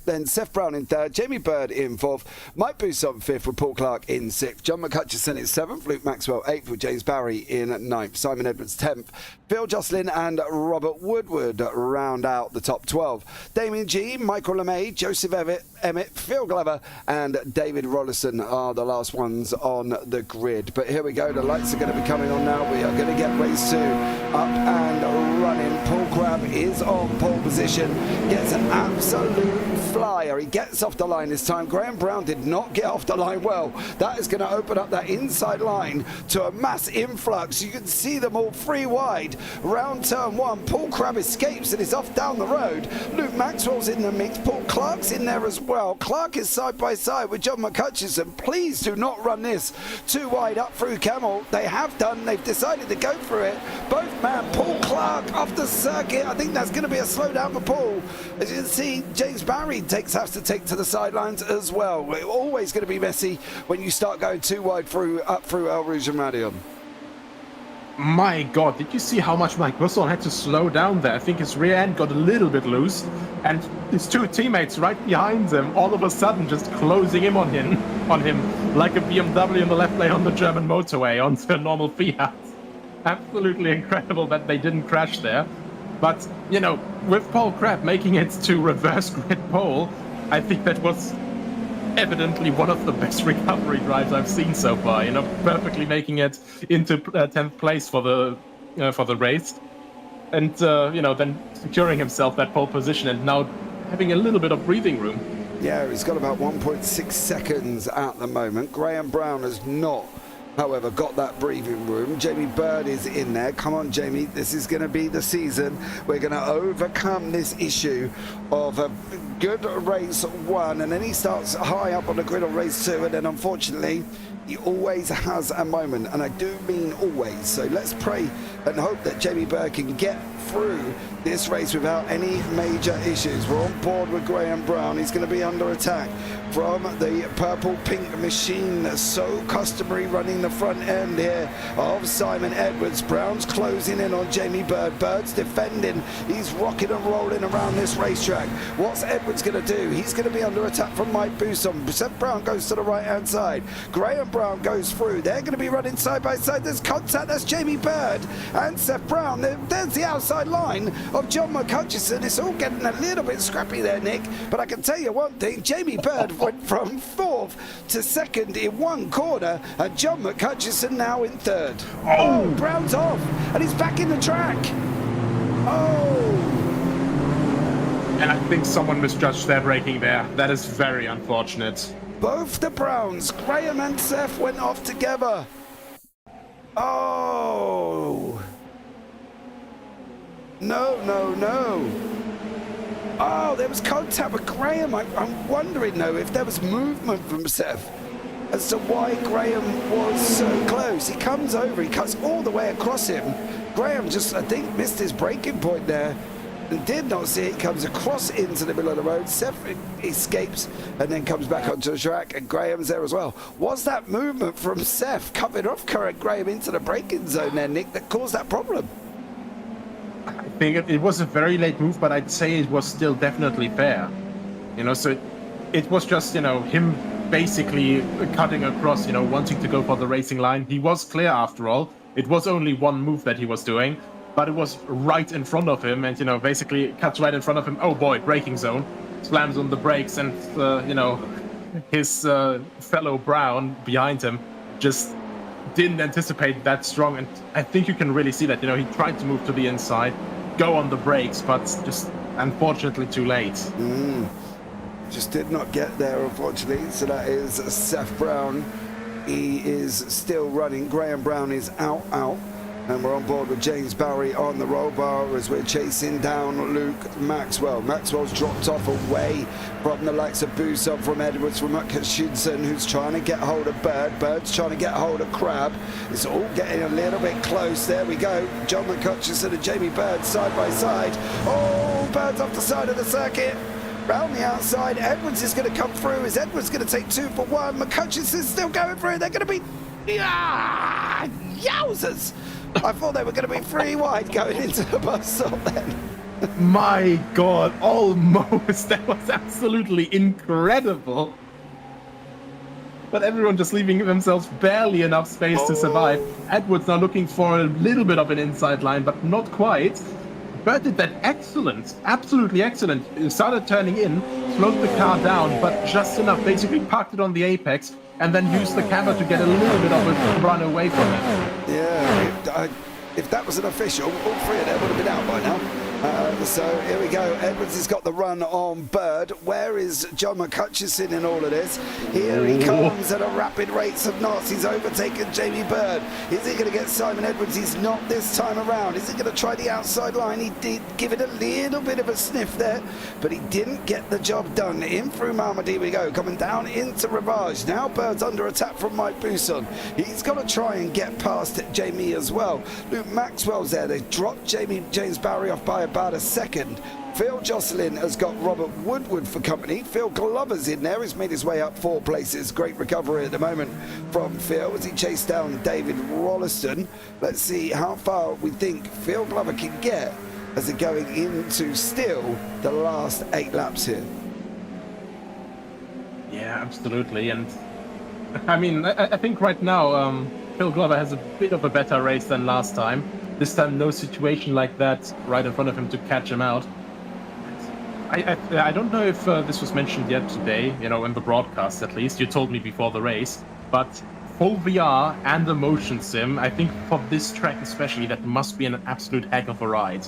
Then Seth Brown in third, Jamie Bird in fourth, Mike Bousson fifth with Paul Clark in sixth, John McHutchison in seventh, Luke Maxwell eighth with James Barry in ninth, Simon Edwards 10th, Phil Jocelyn and Robert Woodward round out the top 12. Damien G, Michael LeMay, Joseph Emmett, Phil Glover and David Rollison are the last ones on the grid. But here we go, the lights are going to be coming on now. We are going to get race 2 up and running. Paul Crabb is on pole position, gets an absolute flyer. He gets off the line this time. Graham Brown did not get off the line well. That is going to open up that inside line to a mass influx. You can see them all free wide. Round turn 1, Paul Crabb escapes and is off down the road. Luke Maxwell's in the mix. Paul Clark's in there as well. Clark is side by side with John McHutchison. Please do not run this too wide up through Kemmel. They have done. They've decided to go for it. Both man, Paul Clark off the circuit. I think that's going to be a slowdown for Paul. As you can see, James Barry has to take to the sidelines as well. We're always going to be messy when you start going too wide up through El Rouge and Madion. My God, did you see how much Mike Bousson had to slow down there? I think his rear end got a little bit loose, and his two teammates right behind him, all of a sudden just closing in on him like a BMW in the left lane on the German motorway onto a normal Fiat. Absolutely incredible that they didn't crash there. But, with Paul Crabb making it to reverse grid pole, I think that was evidently one of the best recovery drives I've seen so far. Perfectly making it into 10th place for the race, and then securing himself that pole position and now having a little bit of breathing room. Yeah, he's got about 1.6 seconds at the moment. Graham Brown has not, however, got that breathing room. Jamie Bird is in there. Come on, Jamie. This is going to be the season. We're going to overcome this issue of a good race 1, and then he starts high up on the grid on race 2, and then unfortunately he always has a moment, and I do mean always. So let's pray and hope that Jamie Bird can get through this race without any major issues. We're on board with Graham Brown. He's going to be under attack from the purple-pink machine, so customary running the front end here of Simon Edwards. Brown's closing in on Jamie Bird. Bird's defending. He's rocking and rolling around this racetrack. What's Edwards going to do? He's going to be under attack from Mike Bousson. Seth Brown goes to the right-hand side. Graham Brown goes through. They're going to be running side by side. There's contact. That's Jamie Bird and Seth Brown. There's the outside line of John McHutchison. It's all getting a little bit scrappy there, Nick, but I can tell you one thing. Jamie Bird went from 4th to 2nd in one corner, and John McHutchison now in 3rd. Oh, Brown's off, and he's back in the track. Oh. And I think someone misjudged their braking there. That is very unfortunate. Both the Browns, Graham and Seth, went off together. Oh! No. Oh, there was contact with Graham. I'm wondering, though, if there was movement from Seth as to why Graham was so close. He comes over, he cuts all the way across him. Graham just, I think, missed his braking point there and did not see it. Comes across into the middle of the road. Seth escapes and then comes back onto the track, and Graham's there as well. Was that movement from Seth coming off current Graham into the braking zone there, Nick, that caused that problem? I think it was a very late move, but I'd say it was still definitely fair. So it was just, him basically cutting across, wanting to go for the racing line. He was clear after all. It was only one move that he was doing, but it was right in front of him, and, basically cuts right in front of him. Oh boy, braking zone. Slams on the brakes, and, his fellow Brown behind him just didn't anticipate that strong, and I think you can really see that. He tried to move to the inside, go on the brakes, but just unfortunately too late. Just did not get there, unfortunately. So that is Seth Brown. He is still running. Graham Brown is out. And we're on board with James Barry on the roll bar as we're chasing down Luke Maxwell. Maxwell's dropped off away from the likes of Buson, from Edwards, from Hutchinson, who's trying to get hold of Bird. Bird's trying to get hold of Crab. It's all getting a little bit close. There we go. John McHutchison and Jamie Bird side by side. Oh, Bird's off the side of the circuit. Round the outside, Edwards is going to come through. Is Edwards going to take 2 for 1? McHutchison's still going through. They're going to be... Yowzers! I thought they were going to be 3 wide going into the bus stop then. My God, almost. That was absolutely incredible. But everyone just leaving themselves barely enough space to survive. Edwards now looking for a little bit of an inside line, but not quite. Bird did that excellent, absolutely excellent. He started turning in, slowed the car down, but just enough, basically parked it on the apex, and then used the camera to get a little bit of a run away from it. Yeah, if that was an official, all 3 of them would have been out by now. So here we go. Edwards has got the run on Bird. Where is John McHutchison in all of this? Here he comes at a rapid rate of knots. He's overtaken Jamie Bird. Is he going to get Simon Edwards? He's not this time around. Is he going to try the outside line? He did give it a little bit of a sniff there, but he didn't get the job done. In through Malmedy we go, coming down into Ravage. Now Bird's under attack from Mike Buson. He's got to try and get past Jamie as well. Luke Maxwell's there. They dropped James Barry off by about a second. Phil Jocelyn has got Robert Woodward for company. Phil Glover's in there. He's made his way up 4 places. Great recovery at the moment from Phil as he chased down David Rolliston. Let's see how far we think Phil Glover can get as they're going into still the last 8 laps here. Yeah, absolutely. And I mean, I think right now Phil Glover has a bit of a better race than last time. This time, no situation like that right in front of him to catch him out. I don't know if this was mentioned yet today, in the broadcast at least. You told me before the race, but full VR and a motion sim, I think for this track especially, that must be an absolute heck of a ride.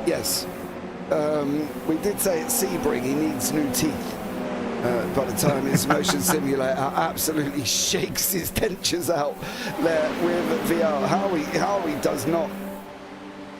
Yes. We did say at Sebring he needs new teeth. By the time his motion simulator absolutely shakes his dentures out there with VR. How he does not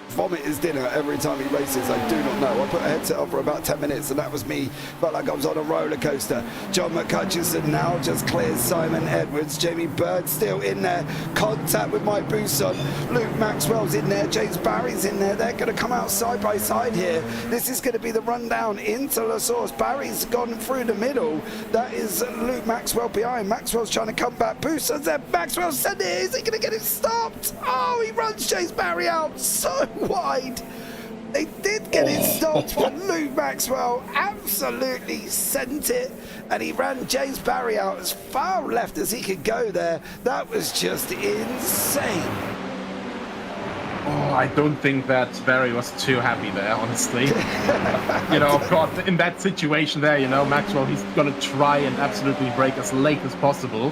vomit his dinner every time he races, I do not know. I put a headset on for about 10 minutes and that was me. Felt like I was on a roller coaster. John McHutchison now just clears Simon Edwards. Jamie Bird still in there. Contact with Mike Buson. Luke Maxwell's in there. James Barry's in there. They're going to come out side by side here. This is going to be the rundown into La Source. Barry's gone through the middle. That is Luke Maxwell behind. Maxwell's trying to come back. Buson's there. Maxwell's sent it. Is he going to get it stopped? Oh, he runs James Barry out so wide. They did get it stopped, but Luke Maxwell absolutely sent it, and he ran James Barry out as far left as he could go there. That was just insane. Oh, I don't think that Barry was too happy there, honestly. Of course, in that situation there, Maxwell, he's going to try and absolutely brake as late as possible.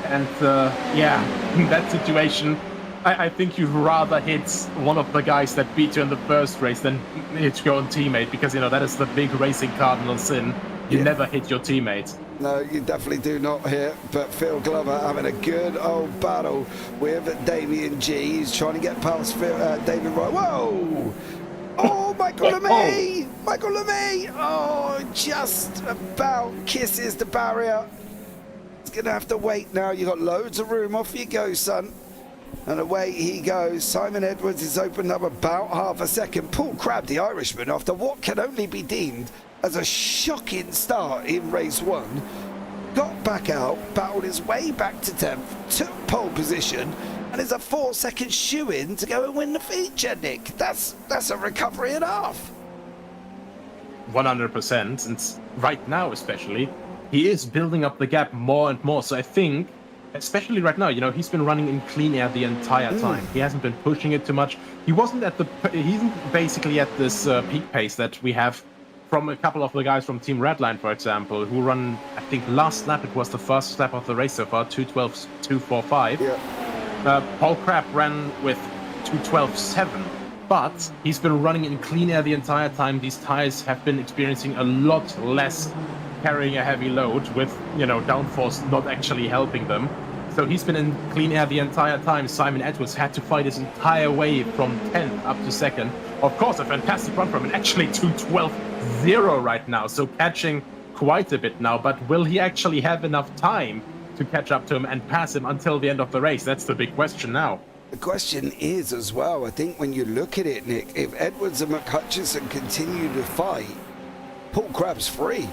And, in that situation, I think you'd rather hit one of the guys that beat you in the first race than hit your own teammate, because, that is the big racing cardinal sin. You never hit your teammate. No, you definitely do not here. But Phil Glover having a good old battle with Damien G. He's trying to get past David Roy. Whoa! Oh, Michael LeMay! Michael LeMay! Oh, just about kisses the barrier. He's going to have to wait now. You got loads of room. Off you go, son. And away he goes. Simon Edwards has opened up about half a second. Paul Crabb, the Irishman, after what can only be deemed as a shocking start in race 1, got back out, battled his way back to 10th, took pole position, and is a 4-second shoe-in to go and win the feature, Nick. That's a recovery and a half. 100%, and right now especially, he is building up the gap more and more. So I think, especially right now, he's been running in clean air the entire time. He hasn't been pushing it too much. He's basically at this peak pace that we have from a couple of the guys from Team Redline, for example, who run, I think last lap, it was the first lap of the race so far, 2:12.245. Yeah. Paul Crabb ran with 2:12.7, but he's been running in clean air the entire time. These tires have been experiencing a lot less carrying a heavy load with, downforce not actually helping them. So he's been in clean air the entire time. Simon Edwards had to fight his entire way from 10th up to 2nd. Of course, a fantastic run from him, actually 2:12.0 right now, so catching quite a bit now. But will he actually have enough time to catch up to him and pass him until the end of the race? That's the big question now. The question is as well, I think when you look at it, Nick, if Edwards and McHutchison continue to fight, Paul Crabb's free.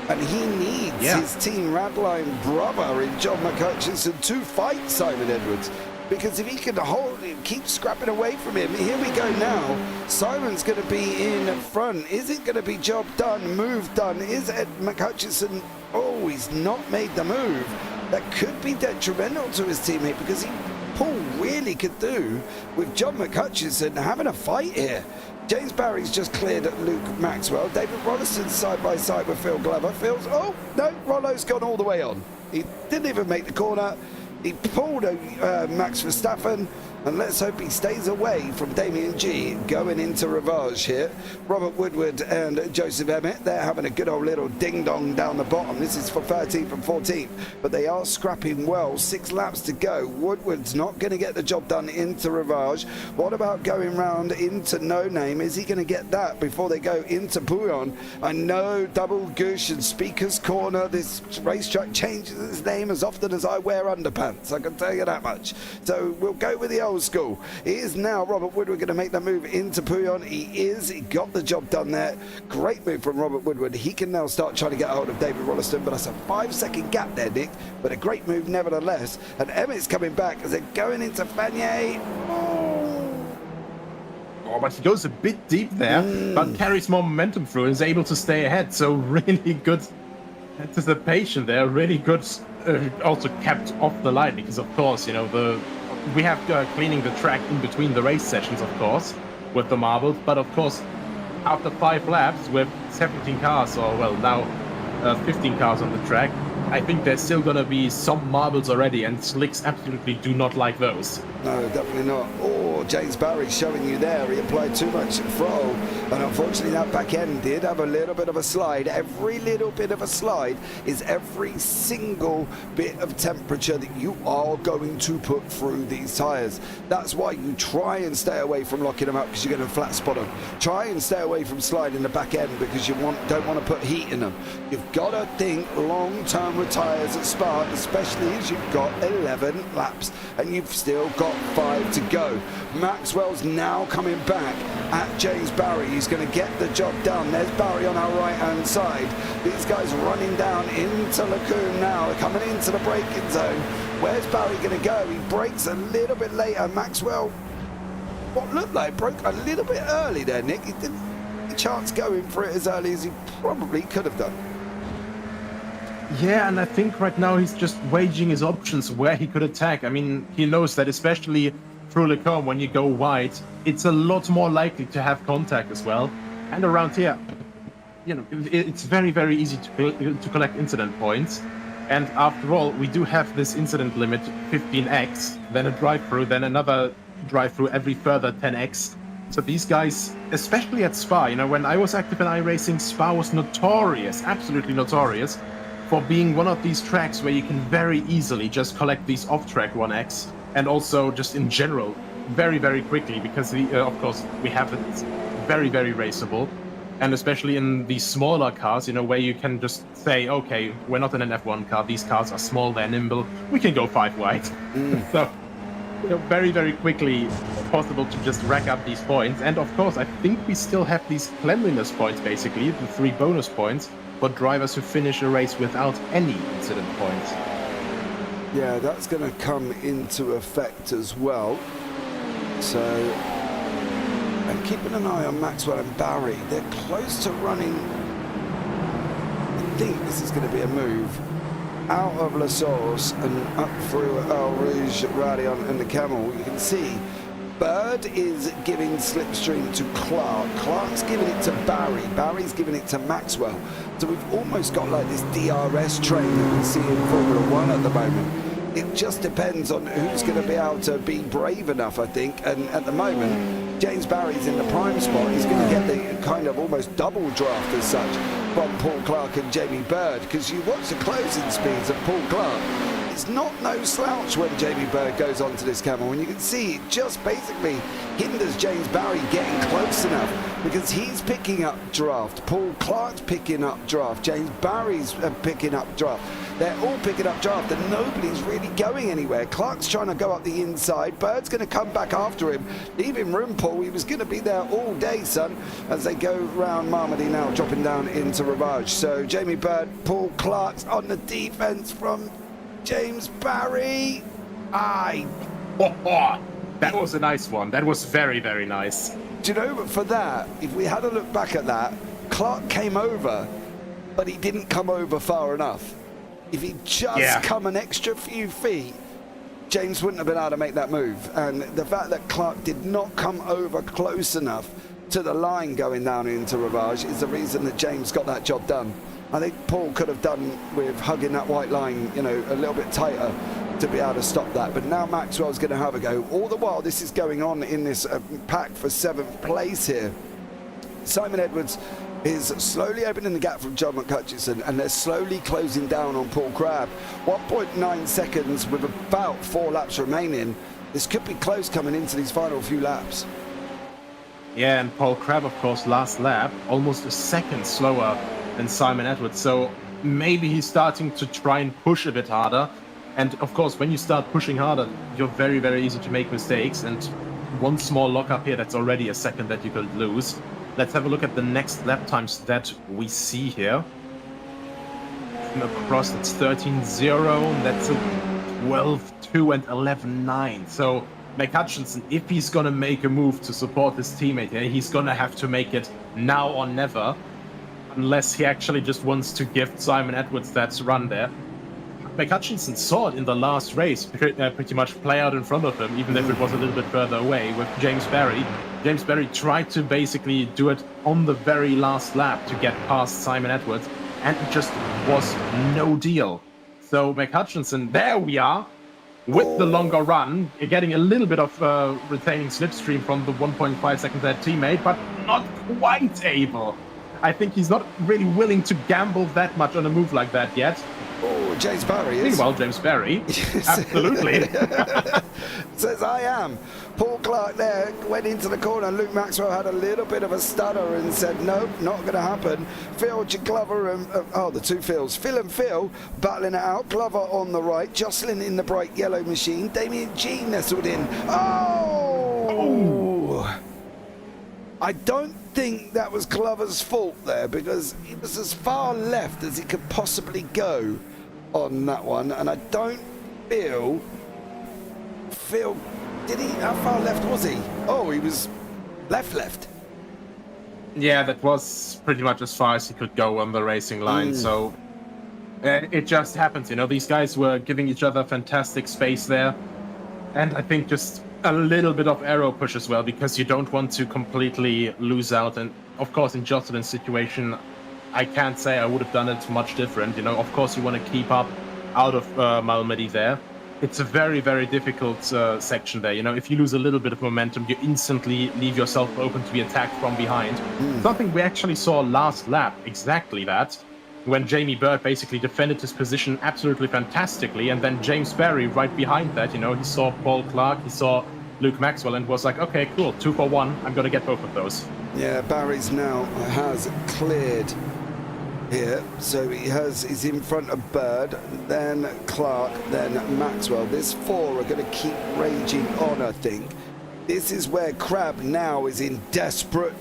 And he needs his Team Radline brother in John McHutchison to fight Simon Edwards. Because if he can hold him, keep scrapping away from him, here we go now. Simon's going to be in front. Is it going to be job done, move done? Is Ed McHutchison, he's not made the move. That could be detrimental to his teammate because Paul really could do with John McHutchison having a fight here. James Barry's just cleared at Luke Maxwell. David Rolliston's side by side with Phil Glover. Rollo's gone all the way on. He didn't even make the corner. He pulled Max Verstappen, and let's hope he stays away from Damien G going into Rivage here. Robert Woodward and Joseph Emmett, they're having a good old little ding-dong down the bottom. This is for 13th and 14th, but they are scrapping well. 6 laps to go. Woodward's not going to get the job done into Rivage. What about going round into No Name? Is he going to get that before they go into Bouillon? I know Double Goosh and Speaker's Corner, this racetrack changes its name as often as I wear underpants, I can tell you that much. So we'll go with the old school. It is now Robert Woodward going to make that move into Bouillon. He got the job done there. Great move from Robert Woodward. He can now start trying to get hold of David Rolliston, but that's a 5-second gap there, Nick, but a great move nevertheless. And Emmett's coming back as they're going into Fanier. But he goes a bit deep there, but carries more momentum through and is able to stay ahead. So really good anticipation there, really good, also kept off the line because of course, we have cleaning the track in between the race sessions, of course, with the marbles. But of course, after 5 laps with 17 cars, or well, now 15 cars on the track, I think there's still going to be some marbles already, and slicks absolutely do not like those. No, definitely not. James Barry showing you there. He applied too much throw, and unfortunately that back end did have a little bit of a slide. Every little bit of a slide is every single bit of temperature that you are going to put through these tires. That's why you try and stay away from locking them up, because you're going to flat spot them. Try and stay away from sliding the back end because you don't want to put heat in them. You've got to think long term with tires at Spa, especially as you've got 11 laps and you've still got 5 to go. Maxwell's now coming back at James Barry. He's going to get the job done. There's Barry on our right hand side. These guys running down into Lacoon now. They're coming into the braking zone. Where's Barry going to go? He brakes a little bit later. Maxwell, what looked like broke a little bit early there, Nick. He didn't get a chance going for it as early as he probably could have done. Yeah, and I think right now he's just waging his options where he could attack. I mean, he knows that especially through Lecombe, when you go wide, it's a lot more likely to have contact as well. And around here, it's very, very easy to collect incident points. And after all, we do have this incident limit, 15x, then a drive-through, then another drive-through every further 10x. So these guys, especially at Spa, when I was active in iRacing, Spa was notorious, absolutely notorious, for being one of these tracks where you can very easily just collect these off-track 1X, and also just in general, very, very quickly, because of course we have it very, very raceable. And especially in these smaller cars, where you can just say, okay, we're not in an F1 car, these cars are small, they're nimble, we can go 5 wide. So, very, very quickly possible to just rack up these points. And of course, I think we still have these cleanliness points, basically, the 3 bonus points, for drivers who finish a race without any incident points. Yeah, that's going to come into effect as well. So, and keeping an eye on Maxwell and Barry, they're close to running. I think this is going to be a move out of La Source and up through El Rouge, Radion and the Camel. You can see Bird is giving slipstream to Clark. Clark's giving it to Barry. Barry's giving it to Maxwell. So we've almost got like this DRS train that we see in Formula 1 at the moment. It just depends on who's going to be able to be brave enough, I think. And at the moment, James Barry's in the prime spot. He's going to get the kind of almost double draft as such from Paul Clark and Jamie Bird, because you watch the closing speeds of Paul Clark. It's not no slouch when Jamie Bird goes onto this Camel, and you can see it just basically hinders James Barry getting close enough, because he's picking up draft, Paul Clark's picking up draft, James Barry's picking up draft. They're all picking up draft and nobody's really going anywhere. Clark's trying to go up the inside. Bird's going to come back after him. Leave him room, Paul. He was going to be there all day, son, as they go round Marmody now, dropping down into Ravage. So Jamie Bird, Paul Clark's on the defense from James Barry. That was a nice one. That was very, very nice. Do you know, for that, if we had a look back at that, Clark came over, but he didn't come over far enough. If he'd just come an extra few feet, James wouldn't have been able to make that move. And the fact that Clark did not come over close enough to the line going down into Ravage is the reason that James got that job done. I think Paul could have done with hugging that white line, a little bit tighter to be able to stop that. But now Maxwell's going to have a go. All the while this is going on in this pack for 7th place here. Simon Edwards is slowly opening the gap from John McCutcheon, and they're slowly closing down on Paul Crabb. 1.9 seconds with about 4 laps remaining. This could be close coming into these final few laps. Yeah, and Paul Crabb, of course, last lap, almost a second slower than Simon Edwards. So maybe he's starting to try and push a bit harder. And of course, when you start pushing harder, you're very, very easy to make mistakes. And one small lock-up here, that's already a second that you could lose. Let's have a look at the next lap times that we see here. From across, it's 13.0, that's a 12.2 and 11.9. So McCutcheon, if he's going to make a move to support his teammate here, he's going to have to make it now or never, unless he actually just wants to give Simon Edwards that run there. McCutcheon saw it in the last race, pretty much play out in front of him, even if it was a little bit further away with James Barry. James Barry tried to basically do it on the very last lap to get past Simon Edwards, and it just was no deal. So McCutcheon, there we are, with the longer run, getting a little bit of retaining slipstream from the 1.5 seconds that teammate, but not quite able. I think he's not really willing to gamble that much on a move like that yet. Oh, James Barry is. Well, James Barry. Absolutely. Says I am. Paul Clark there went into the corner. Luke Maxwell had a little bit of a stutter and said, nope, not going to happen. Phil Glover and, the two Phils. Phil and Phil battling it out. Glover on the right. Jocelyn in the bright yellow machine. Damien G nestled in. Oh! I don't think that was Glover's fault there, because he was as far left as he could possibly go on that one, and I don't feel did he, how far left was he? Oh, he was left. Yeah, that was pretty much as far as he could go on the racing line. So it just happens, these guys were giving each other fantastic space there, and I think just a little bit of arrow push as well, because you don't want to completely lose out. And of course, in Jocelyn's situation, I can't say I would have done it much different. Of course, you want to keep up out of Malmedy there. It's a very, very difficult section there. If you lose a little bit of momentum, you instantly leave yourself open to be attacked from behind. Something we actually saw last lap, exactly that. when Jamie Bird basically defended his position absolutely fantastically, and then James Barry right behind that, he saw Paul Clark, he saw Luke Maxwell, and was like, okay, cool, 2 for 1, I'm gonna get both of those. Yeah, Barry's now has cleared here, so he's in front of Bird, then Clark, then Maxwell. This 4 are going to keep raging on, I think. This is where Crab now is in desperate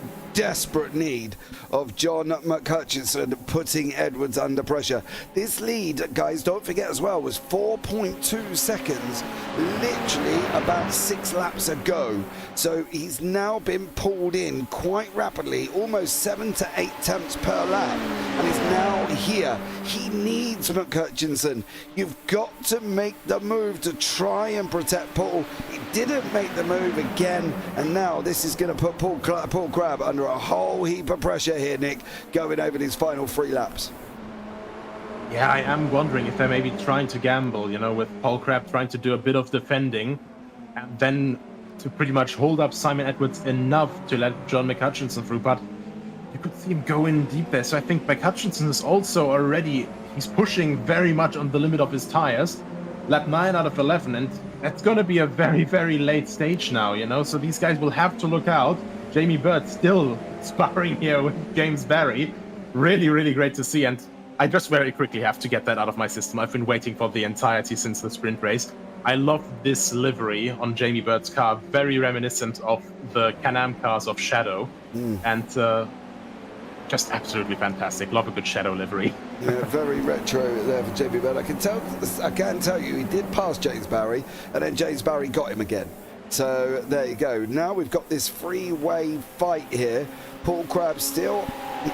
need of John McHutchison putting Edwards under pressure. This lead, guys, don't forget as well, was 4.2 seconds, literally about 6 laps ago. So he's now been pulled in quite rapidly, almost 7 to 8 attempts per lap, and is now here. He needs McHutchison. You've got to make the move to try and protect Paul. He didn't make the move again, and now this is going to put Paul Crab under a whole heap of pressure here, Nick, going over these final 3 laps. Yeah, I am wondering if they're maybe trying to gamble, with Paul Crab trying to do a bit of defending, and then to pretty much hold up Simon Edwards enough to let John McHutchison through, but you could see him go in deep there. So I think McHutchison is also already, he's pushing very much on the limit of his tires. Lap 9 out of 11, and that's going to be a very, very late stage now, so these guys will have to look out. Jamie Bird still sparring here with James Barry. Really, really great to see, and I just very quickly have to get that out of my system. I've been waiting for the entirety since the sprint race. I love this livery on Jamie Bird's car, very reminiscent of the Can-Am cars of Shadow, and just absolutely fantastic. Love a good Shadow livery. Yeah, very retro there for Jamie Bird. I can tell you, he did pass James Barry, and then James Barry got him again. So there you go. Now we've got this freeway fight here. Paul Crab still,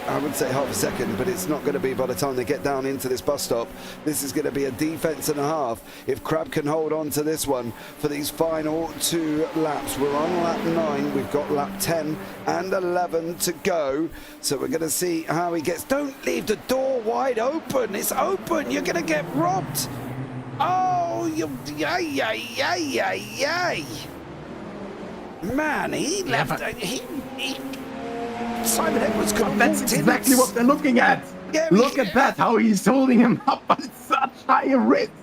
I would say half a second, but it's not going to be by the time they get down into this bus stop. This is going to be a defense and a half. If Crab can hold on to this one for these final 2 laps. We're on lap 9. We've got lap 10 and 11 to go. So we're going to see how he gets. Don't leave the door wide open. It's open. You're going to get robbed. Oh, yay. Man, he left. Simon Edwards could have That's exactly what they're looking at. Yeah, look at that, how he's holding him up, but it's such high risk.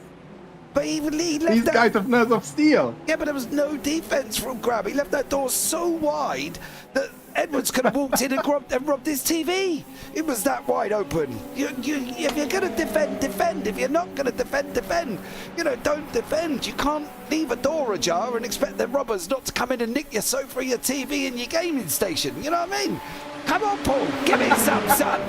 But he left These guys have nerves of steel. Yeah, but there was no defense from Crab. He left that door so wide that Edwards could have walked in and robbed his TV. It was that wide open. If you're going to defend, defend. If you're not going to defend, defend. Don't defend. You can't leave a door ajar and expect the robbers not to come in and nick your sofa, your TV, and your gaming station. You know what I mean? Come on, Paul. Give it some, son.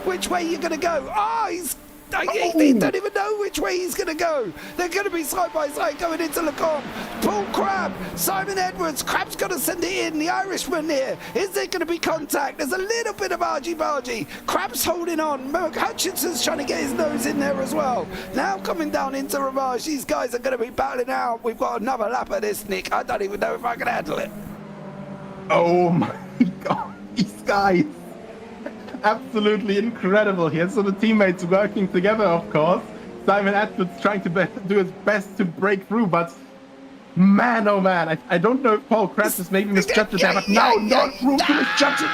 Which way are you going to go? He don't even know which way he's going to go. They're going to be side by side going into Lecombe. Paul Crab, Simon Edwards. Crab's got to send it in. The Irishman here. Is there going to be contact? There's a little bit of argy-bargy. Crab's holding on. Hutchinson's trying to get his nose in there as well. Now coming down into Ravage. These guys are going to be battling out. We've got another lap of this, Nick. I don't even know if I can handle it. Oh my God. These guys. Absolutely incredible here. So the teammates working together, of course. Simon Edwards trying to do his best to break through, but man, oh man, I don't know if Paul Crab has maybe misjudged it there, but now not room to misjudge it.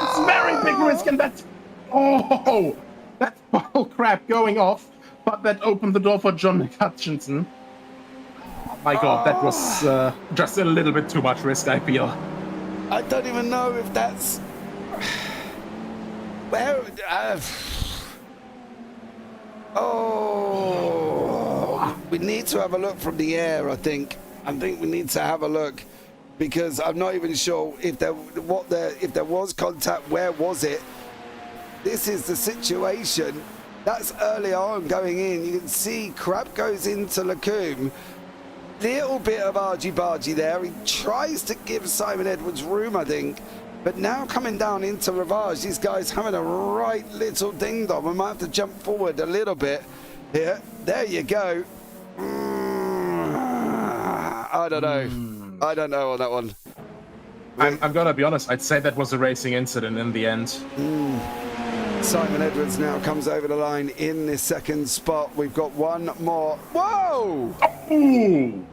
It's very big risk, and that's Paul Crab going off, but that opened the door for John McHutchison. Oh my God, that was just a little bit too much risk, I feel. I don't even know if that's... we need to have a look from the air. I think we need to have a look, because I'm not even sure if there was contact. Where was it? This is the situation. That's early on going in. You can see Crab goes into Lecombe. Little bit of argy-bargy there. He tries to give Simon Edwards room, I think. But now coming down into Ravage, these guys having a right little ding-dong. We might have to jump forward a little bit here. There you go. I don't know. I don't know on that one. I'm going to be honest. I'd say that was a racing incident in the end. Simon Edwards now comes over the line in this second spot. We've got one more. Whoa! Ooh!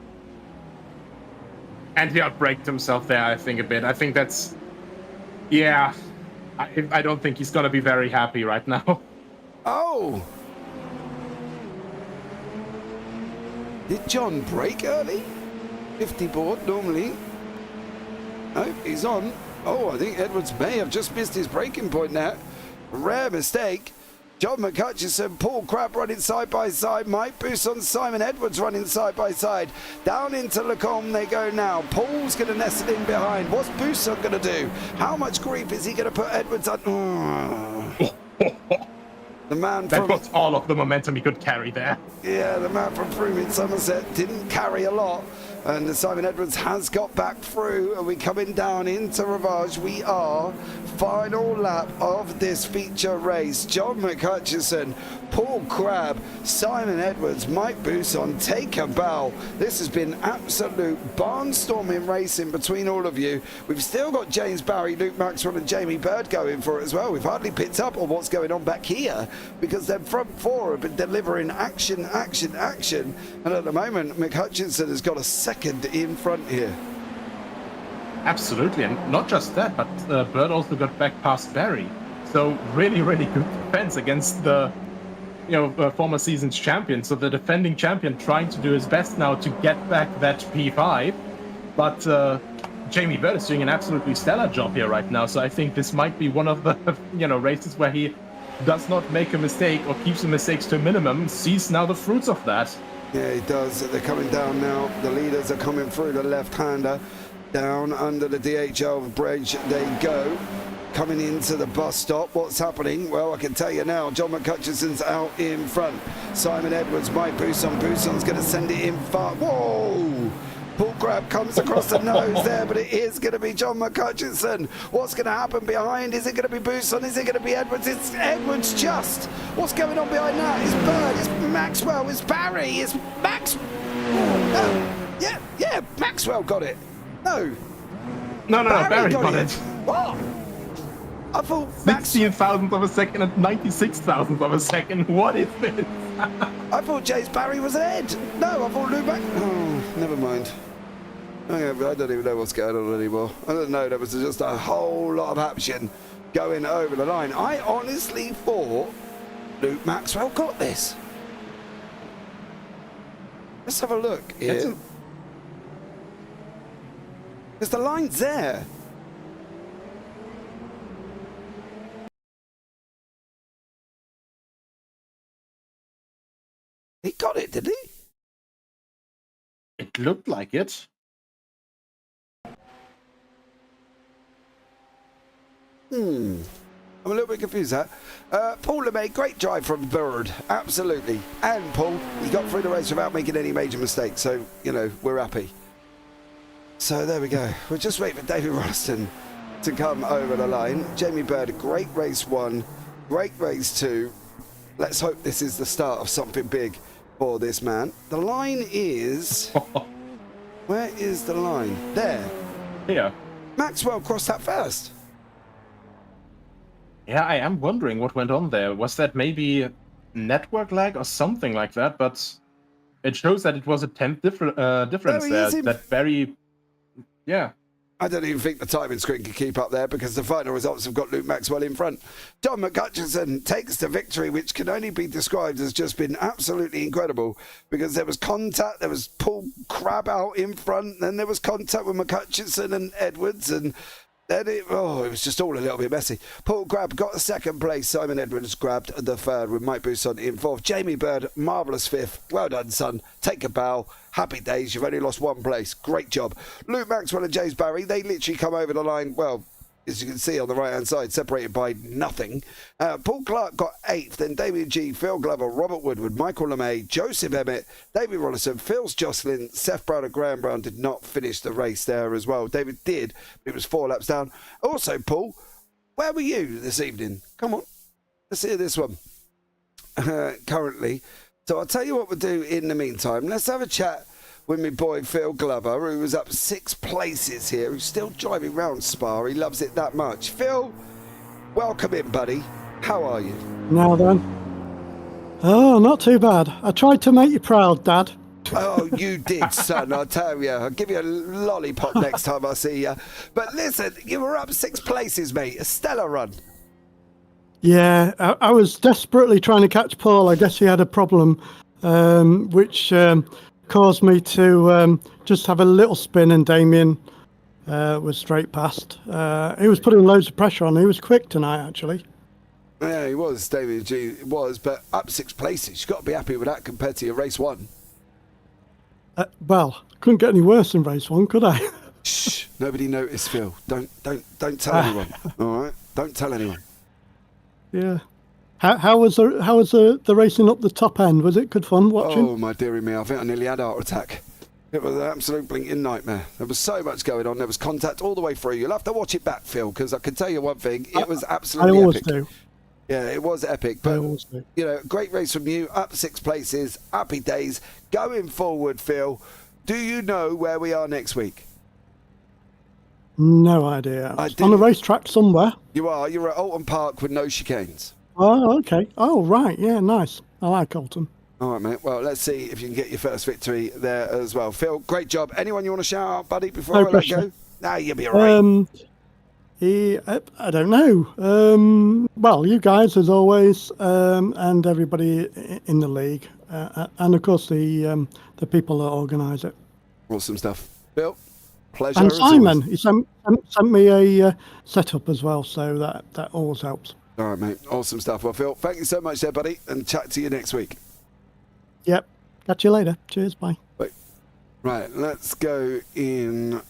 And he outbraked himself there, I think, a bit. I think that's... Yeah. I don't think he's going to be very happy right now. Oh! Did John brake early? 50 board normally. Oh, he's on. Oh, I think Edwards may have just missed his braking point now. Rare mistake. John McHutchison, Paul Crabb running side by side. Mike Buson, Simon Edwards running side by side. Down into Lacombe they go now. Paul's going to nest it in behind. What's Buson going to do? How much grief is he going to put Edwards on? Oh. The man that from... was all of the momentum he could carry there. Yeah, the man from Froome in Somerset didn't carry a lot. And Simon Edwards has got back through, and we're coming down into Ravage. We are final lap of this feature race. John McHutchison, Paul Crabb, Simon Edwards, Mike Buson, take a bow. This has been absolute barnstorming racing between all of you. We've still got James Barry, Luke Maxwell and Jamie Bird going for it as well. We've hardly picked up on what's going on back here because their front four have been delivering action. And at the moment, McHutchison has got a second in front here. Absolutely, and not just that, but Bird also got back past Barry. So really, really good defense against the former season's champion. So the defending champion trying to do his best now to get back that P5. But Jamie Bird is doing an absolutely stellar job here right now. So I think this might be one of the races where he does not make a mistake or keeps the mistakes to a minimum, sees now the fruits of that. Yeah, he does. They're coming down now. The leaders are coming through the left-hander. Down under the DHL bridge they go. Coming into the bus stop. What's happening? Well, I can tell you now. John McHutchison's out in front. Simon Edwards, Mike Buson. Buson's going to send it in far. Whoa! Paul Crabb comes across the nose there, but it is going to be John McHutchison. What's going to happen behind? Is it going to be Buson? Is it going to be Edwards? It's Edwards just. What's going on behind that? It's Bird, it's Maxwell, it's Barry, it's Max. Oh, no. Yeah, Maxwell got it. No, Barry got it. What? I thought 16,000th of a second and 96,000th of a second. What is this? I thought James Barry was ahead. No, I thought Lou Mac. Oh, never mind. I don't even know what's going on anymore. I don't know. There was just a whole lot of action going over the line. I honestly thought Luke Maxwell got this. Let's have a look here. Because the line's there. He got it, didn't he? It looked like it. I'm a little bit confused there. Paul LeMay, great drive from Bird, absolutely. And Paul, he got through the race without making any major mistakes, so, we're happy. So there we go. We'll just wait for David Ralston to come over the line. Jamie Bird, great race 1, great race 2. Let's hope this is the start of something big for this man. The line is... Where is the line? There. Here. Maxwell crossed that first. Yeah, I am wondering what went on there. Was that maybe network lag or something like that? But it shows that it was a 10th difference there. That very... Yeah. I don't even think the timing screen can keep up there because the final results have got Luke Maxwell in front. John McHutchison takes the victory, which can only be described as just been absolutely incredible because there was contact, there was Paul Crabb out in front, then there was contact with McHutchison and Edwards, and then it was just all a little bit messy. Paul Crabb got the second place. Simon Edwards grabbed the third with Mike Buson in fourth. Jamie Bird, marvellous fifth. Well done, son. Take a bow. Happy days. You've only lost one place. Great job. Luke Maxwell and James Barry, they literally come over the line, well, as you can see on the right-hand side, separated by nothing. Paul Clark got 8th, then Damien G, Phil Glover, Robert Woodward, Michael LeMay, Joseph Emmett, David Rollison, Phil's Jocelyn, Seth Brown and Graham Brown did not finish the race there as well. David did, but it was 4 laps down. Also, Paul, where were you this evening? Come on, let's hear this one. Currently. So I'll tell you what we'll do in the meantime. Let's have a chat with my boy Phil Glover, who was up 6 places here, who's still driving round Spa. He loves it that much. Phil, welcome in, buddy. How are you? Now then. Oh, not too bad. I tried to make you proud, Dad. Oh, you did, son. I'll tell you. I'll give you a lollipop next time I see you. But listen, you were up 6 places, mate. A stellar run. Yeah, I was desperately trying to catch Paul. I guess he had a problem, which caused me to just have a little spin, and Damien was straight past. He was putting loads of pressure on. He was quick tonight, actually. Yeah, he was, David G. was, but up 6 places. You've got to be happy with that compared to your race 1. Well, couldn't get any worse in race 1, could I? Shh, nobody noticed, Phil. Don't tell anyone. All right, don't tell anyone. Yeah. How was the racing up the top end? Was it good fun watching? Oh my dearie me, I think I nearly had a heart attack. It was an absolute blinking nightmare. There was so much going on. There was contact all the way through. You'll have to watch it back, Phil, because I can tell you one thing. It was absolutely I always epic. do. Yeah, it was epic. I But, always do. you know, great race from you. Up 6 places. Happy days. Going forward, Phil, do you know where we are next week? No idea. I On a didn't- racetrack somewhere. You're at Alton Park with no chicanes. Oh, okay. Oh, right. Yeah, nice. I like Alton. All right, mate. Well, let's see if you can get your first victory there as well. Phil, great job. Anyone you want to shout out, buddy, before No I let pressure. go? Nah, you'll be all right. I don't know. Well, you guys, as always, and everybody in the league, and of course the people that organise it. Awesome stuff. Phil, pleasure. And as Simon, always. he sent me a setup as well, so that always helps. All right, mate. Awesome stuff. Well, Phil, thank you so much there, buddy, and chat to you next week. Yep. Catch you later. Cheers. Bye. Wait. Right, let's go in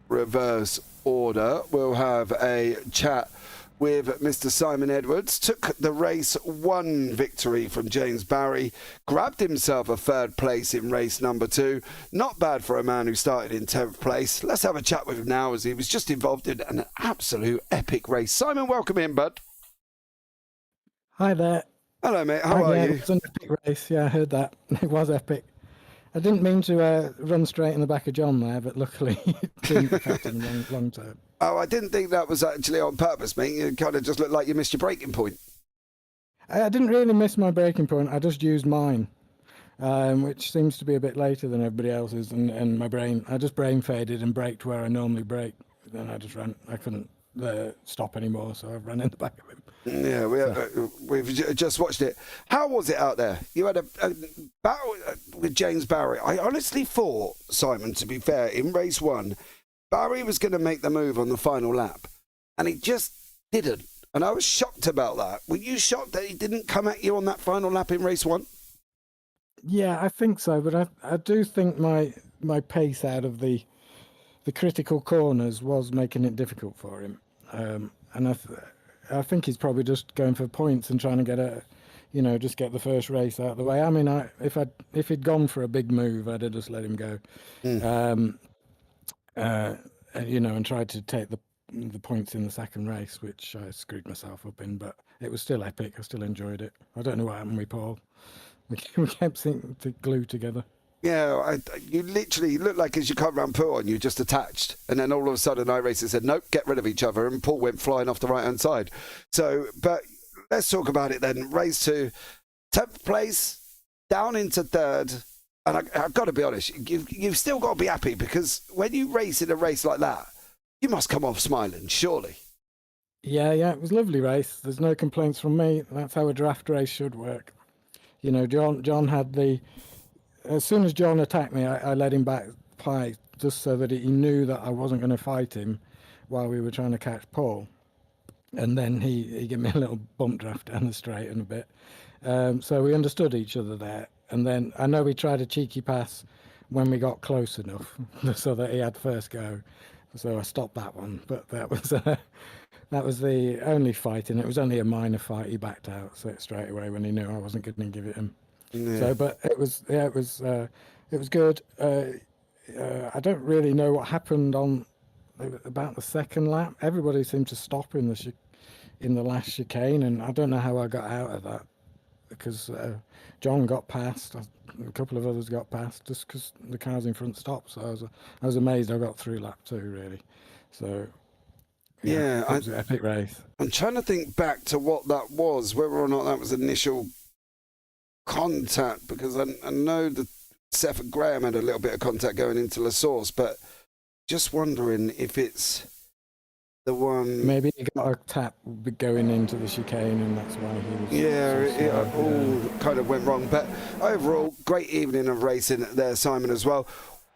reverse order. We'll have a chat with Mr. Simon Edwards. Took the race 1 victory from James Barry, grabbed himself a 3rd place in race number 2. Not bad for a man who started in 10th place. Let's have a chat with him now, as he was just involved in an absolute epic race. Simon, welcome in, bud. Hi there. Hello, mate. How are yeah, you? It was an epic race. Yeah, I heard that. It was epic. I didn't mean to run straight in the back of John there, but luckily it didn't affect him long term. Oh, I didn't think that was actually on purpose, mate. You kind of just looked like you missed your breaking point. I didn't really miss my breaking point. I just used mine, which seems to be a bit later than everybody else's. And I just brain faded and braked where I normally brake. Then I just ran. I couldn't stop anymore, so I ran in the back of him. Yeah, we've just watched it. How was it out there? You had a battle with James Barry. I honestly thought, Simon, to be fair, in race 1, Barry was going to make the move on the final lap, and he just didn't. And I was shocked about that. Were you shocked that he didn't come at you on that final lap in race 1? Yeah, I think so, but I do think my pace out of the critical corners was making it difficult for him, and I think he's probably just going for points and trying to get just get the first race out of the way. I mean, if he'd gone for a big move, I'd have just let him go, and tried to take the points in the second race, which I screwed myself up in. But it was still epic. I still enjoyed it. I don't know what happened with Paul. We kept seeming to glue together. Yeah, you literally looked like as you come round put on, you just attached. And then all of a sudden iRacing said, nope, get rid of each other. And Paul went flying off the right-hand side. So, but let's talk about it then. Race 2, 10th place, down into 3rd. And I've got to be honest, you've still got to be happy, because when you race in a race like that, you must come off smiling, surely. Yeah, it was a lovely race. There's no complaints from me. That's how a draft race should work. John had as soon as John attacked me, I let him back pie, just so that he knew that I wasn't going to fight him while we were trying to catch Paul. And then he gave me a little bump draft down the straight and a bit. So we understood each other there. And then I know we tried a cheeky pass when we got close enough so that he had first go. So I stopped that one. But that was the only fight, and it was only a minor fight. He backed out straight away when he knew I wasn't going to give it him. Yeah. So, but it was good. I don't really know what happened on about the second lap. Everybody seemed to stop in the last chicane, and I don't know how I got out of that, because John got past, a couple of others got past, just because the cars in front stopped. So I was amazed I got through lap 2, really. So Yeah, it was an epic race. I'm trying to think back to what that was, whether or not that was initial contact, because I know that Seth and Graham had a little bit of contact going into La Source, but just wondering if it's The one. Maybe he got a tap going into the chicane, and that's why he was. Yeah, so it slow. all kind of went wrong. But overall, great evening of racing there, Simon, as well.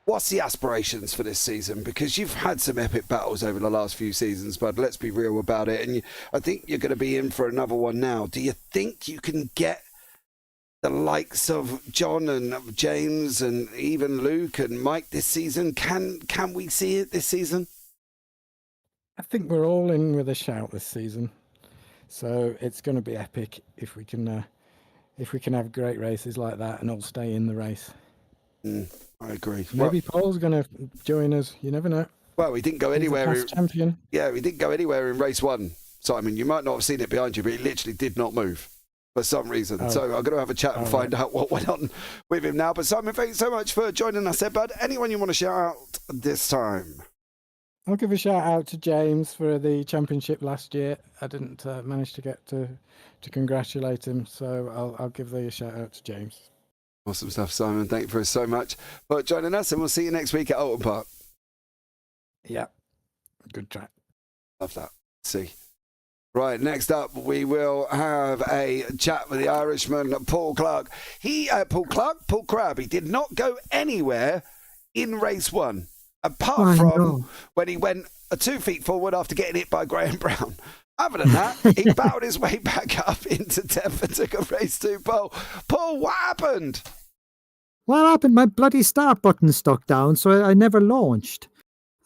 What's the aspirations for this season? Because you've had some epic battles over the last few seasons, but let's be real about it. And I think you're going to be in for another one now. Do you think you can get the likes of John and James and even Luke and Mike this season? Can we see it this season? I think we're all in with a shout this season, so it's going to be epic if we can have great races like that and all stay in the race. I agree. Maybe Paul's going to join us. You never know. Well, we didn't go anywhere. He's a past champion. Yeah, we didn't go anywhere in race one, Simon. You might not have seen it behind you, but he literally did not move for some reason. Oh. So I'm going to have a chat and find out what went on with him now. But Simon, thanks so much for joining us, bud. Anyone you want to shout out this time? I'll give a shout out to James for the championship last year. I didn't manage to get to congratulate him, so I'll give the shout out to James. Awesome stuff, Simon. Thank you for so much for joining us, and we'll see you next week at Alton Park. Yeah, good track. Love that. See. Right, next up, we will have a chat with the Irishman, Paul Clark. Paul Crabb, he did not go anywhere in race one, apart from when he went 2 feet forward after getting hit by Graham Brown. Other than that, he battled his way back up into 10th and took a race to Paul. Paul, what happened? What happened? My bloody start button stuck down, so I never launched.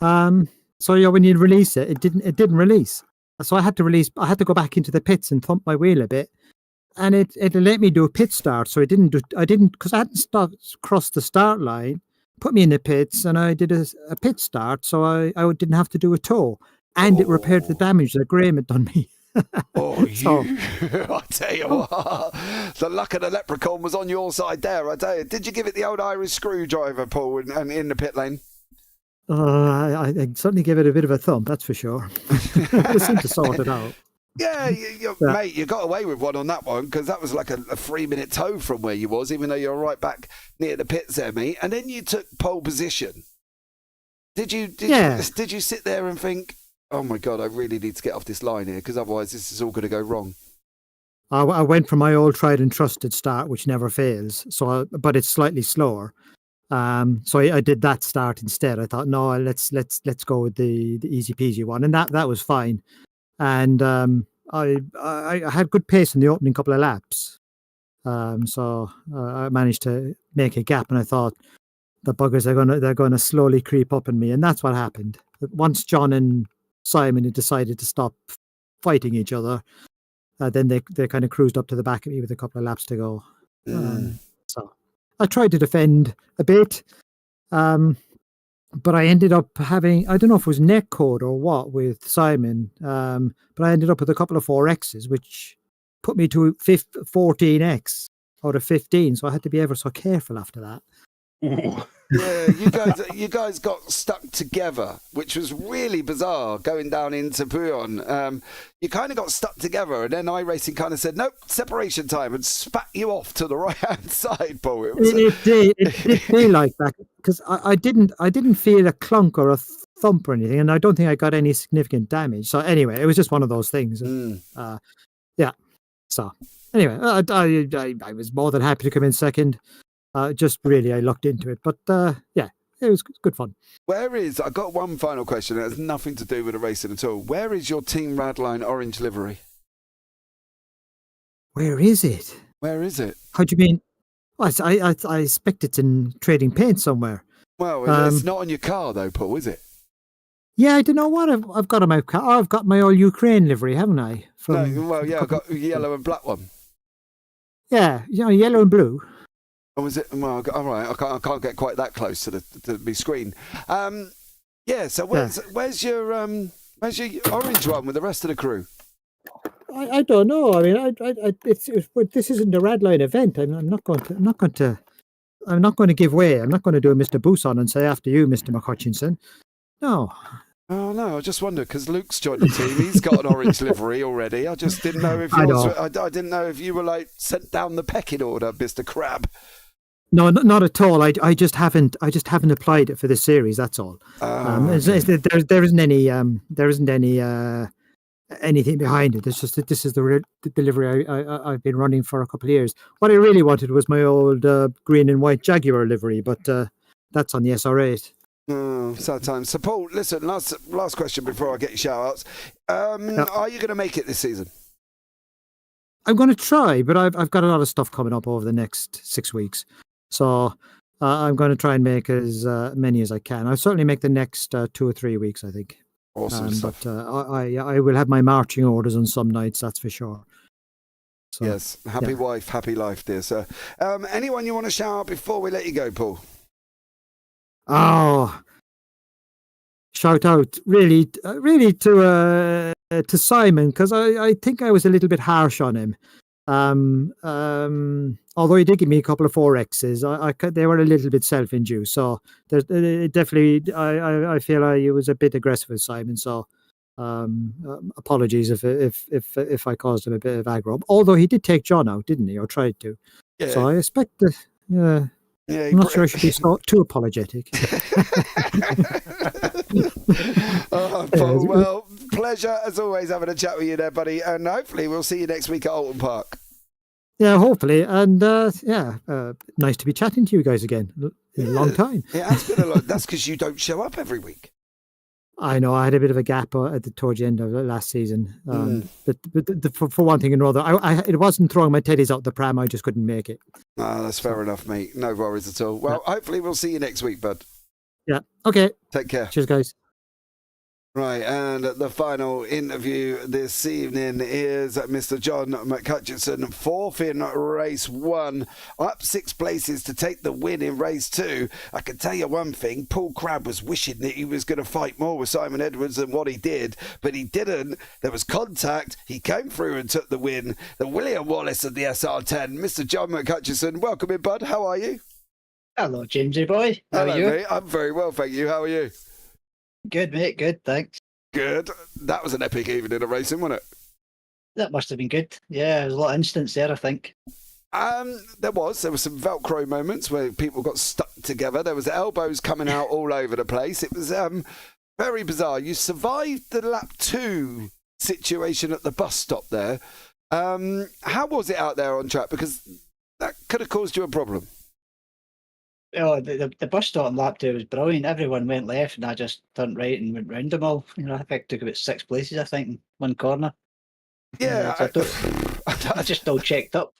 So yeah, when you release it, it didn't release. So I had to go back into the pits and thump my wheel a bit, and it let me do a pit start. So I didn't because I hadn't crossed the start line. Put me in the pits, and I did a pit start, so I didn't have to do a tow, and it repaired the damage that Graham had done me. I tell you what, the luck of the leprechaun was on your side there. I tell you, did you give it the old Irish screwdriver, Paul, and in the pit lane? I certainly give it a bit of a thump, that's for sure. I seemed to sort it out. Yeah, mate, you got away with one on that one because that was like a 3-minute tow from where you was, even though you're right back near the pits there, mate. And then you took pole position. Did you sit there and think, oh my God, I really need to get off this line here because otherwise this is all going to go wrong? I went for my old tried and trusted start, which never fails. But it's slightly slower. So I did that start instead. I thought, no, let's go with the easy peasy one, and that was fine. And I had good pace in the opening couple of laps. So I managed to make a gap, and I thought the buggers they're gonna slowly creep up on me, and that's what happened. Once John and Simon had decided to stop fighting each other, then they kind of cruised up to the back of me with a couple of laps to go. So I tried to defend a bit, but I ended up having, I don't know if it was neck code or what with Simon, but I ended up with a couple of 4Xs, which put me to 14X out of 15. So I had to be ever so careful after that. Ooh. Yeah, you guys got stuck together, which was really bizarre going down into Puyon. You kind of got stuck together, and then iRacing kind of said, nope, separation time, and spat you off to the right-hand side, Paul. It did feel like that, because I didn't feel a clunk or a thump or anything, and I don't think I got any significant damage. So anyway, it was just one of those things. Yeah. So anyway, I was more than happy to come in second. Just really, I looked into it, but yeah, it was good fun. I got one final question. It has nothing to do with the racing at all. Where is your Team Radline orange livery? Where is it? Where is it? How do you mean? Well, I expect it's in trading paint somewhere. Well, it's not on your car though, Paul, is it? Yeah, I don't know what I've got on my car. Oh, I've got my all Ukraine livery, haven't I? I've got a yellow and black one. Yeah, yellow and blue. Oh, was it? Well, all right. I can't get quite that close to the screen. Yeah. So where's your orange one with the rest of the crew? I don't know. I mean, this isn't a Radline event. I'm not going to give way. I'm not going to do a Mr. Busan and say after you, Mr. McHutchinson. No. Oh no, I just wondered because Luke's joined the team. He's got an orange livery already. I just didn't know if I didn't know if you were like sent down the pecking order, Mr. Crab. No, not at all. I just haven't applied it for this series. That's all. There isn't any anything behind it. It's just that this is the delivery I've been running for a couple of years. What I really wanted was my old green and white Jaguar livery, but that's on the SR8. Sad times. So, Paul, listen, last question before I get your shout-outs. Are you going to make it this season? I'm going to try, but I've got a lot of stuff coming up over the next 6 weeks. So I'm going to try and make as many as I can. I'll certainly make the next 2 or 3 weeks, I think. Awesome stuff. But I will have my marching orders on some nights, that's for sure. So, yes. Happy wife, happy life, dear sir. Anyone you want to shout out before we let you go, Paul? Oh, shout out really to Simon, because I think I was a little bit harsh on him. Although he did give me a couple of 4Xs, they were a little bit self-induced. So definitely, I feel I was a bit aggressive with Simon. So apologies if I caused him a bit of aggro. Although he did take John out, didn't he, or tried to? Yeah. So I expect that. Yeah, I'm not sure I should be too apologetic. Paul, well, pleasure as always having a chat with you there, buddy, and hopefully we'll see you next week at Alton Park. Yeah, hopefully, and nice to be chatting to you guys again in a long time. It has been a lot. That's because you don't show up every week. I know I had a bit of a gap towards the end of last season, but for one thing and another, it wasn't throwing my teddies out the pram. I just couldn't make it. That's fair enough, mate. No worries at all. Well, hopefully we'll see you next week, bud. Yeah. Okay. Take care. Cheers, guys. Right, and the final interview this evening is Mr. John McHutchison, fourth in race 1, up 6 places to take the win in race 2. I can tell you one thing, Paul Crabb was wishing that he was going to fight more with Simon Edwards than what he did, but he didn't. There was contact, he came through and took the win. The William Wallace of the SR10, Mr. John McHutchison, welcome in, bud. How are you? Hello, Jamesy boy. How Hello, are you? mate. I'm very well, thank you. How are you? Good, mate. Good, thanks. Good. That was an epic evening of racing, wasn't it? That must have been good. Yeah, there's a lot of instants there, I think. There were some Velcro moments where people got stuck together. There was elbows coming out all over the place. It was very bizarre. You survived the lap 2 situation at the bus stop there. How was it out there on track? Because that could have caused you a problem. Oh, the bus stop on lap 2 was brilliant. Everyone went left, and I just turned right and went round them all. You know, I think I took about 6 places, I think, in one corner. Yeah, I just all checked up.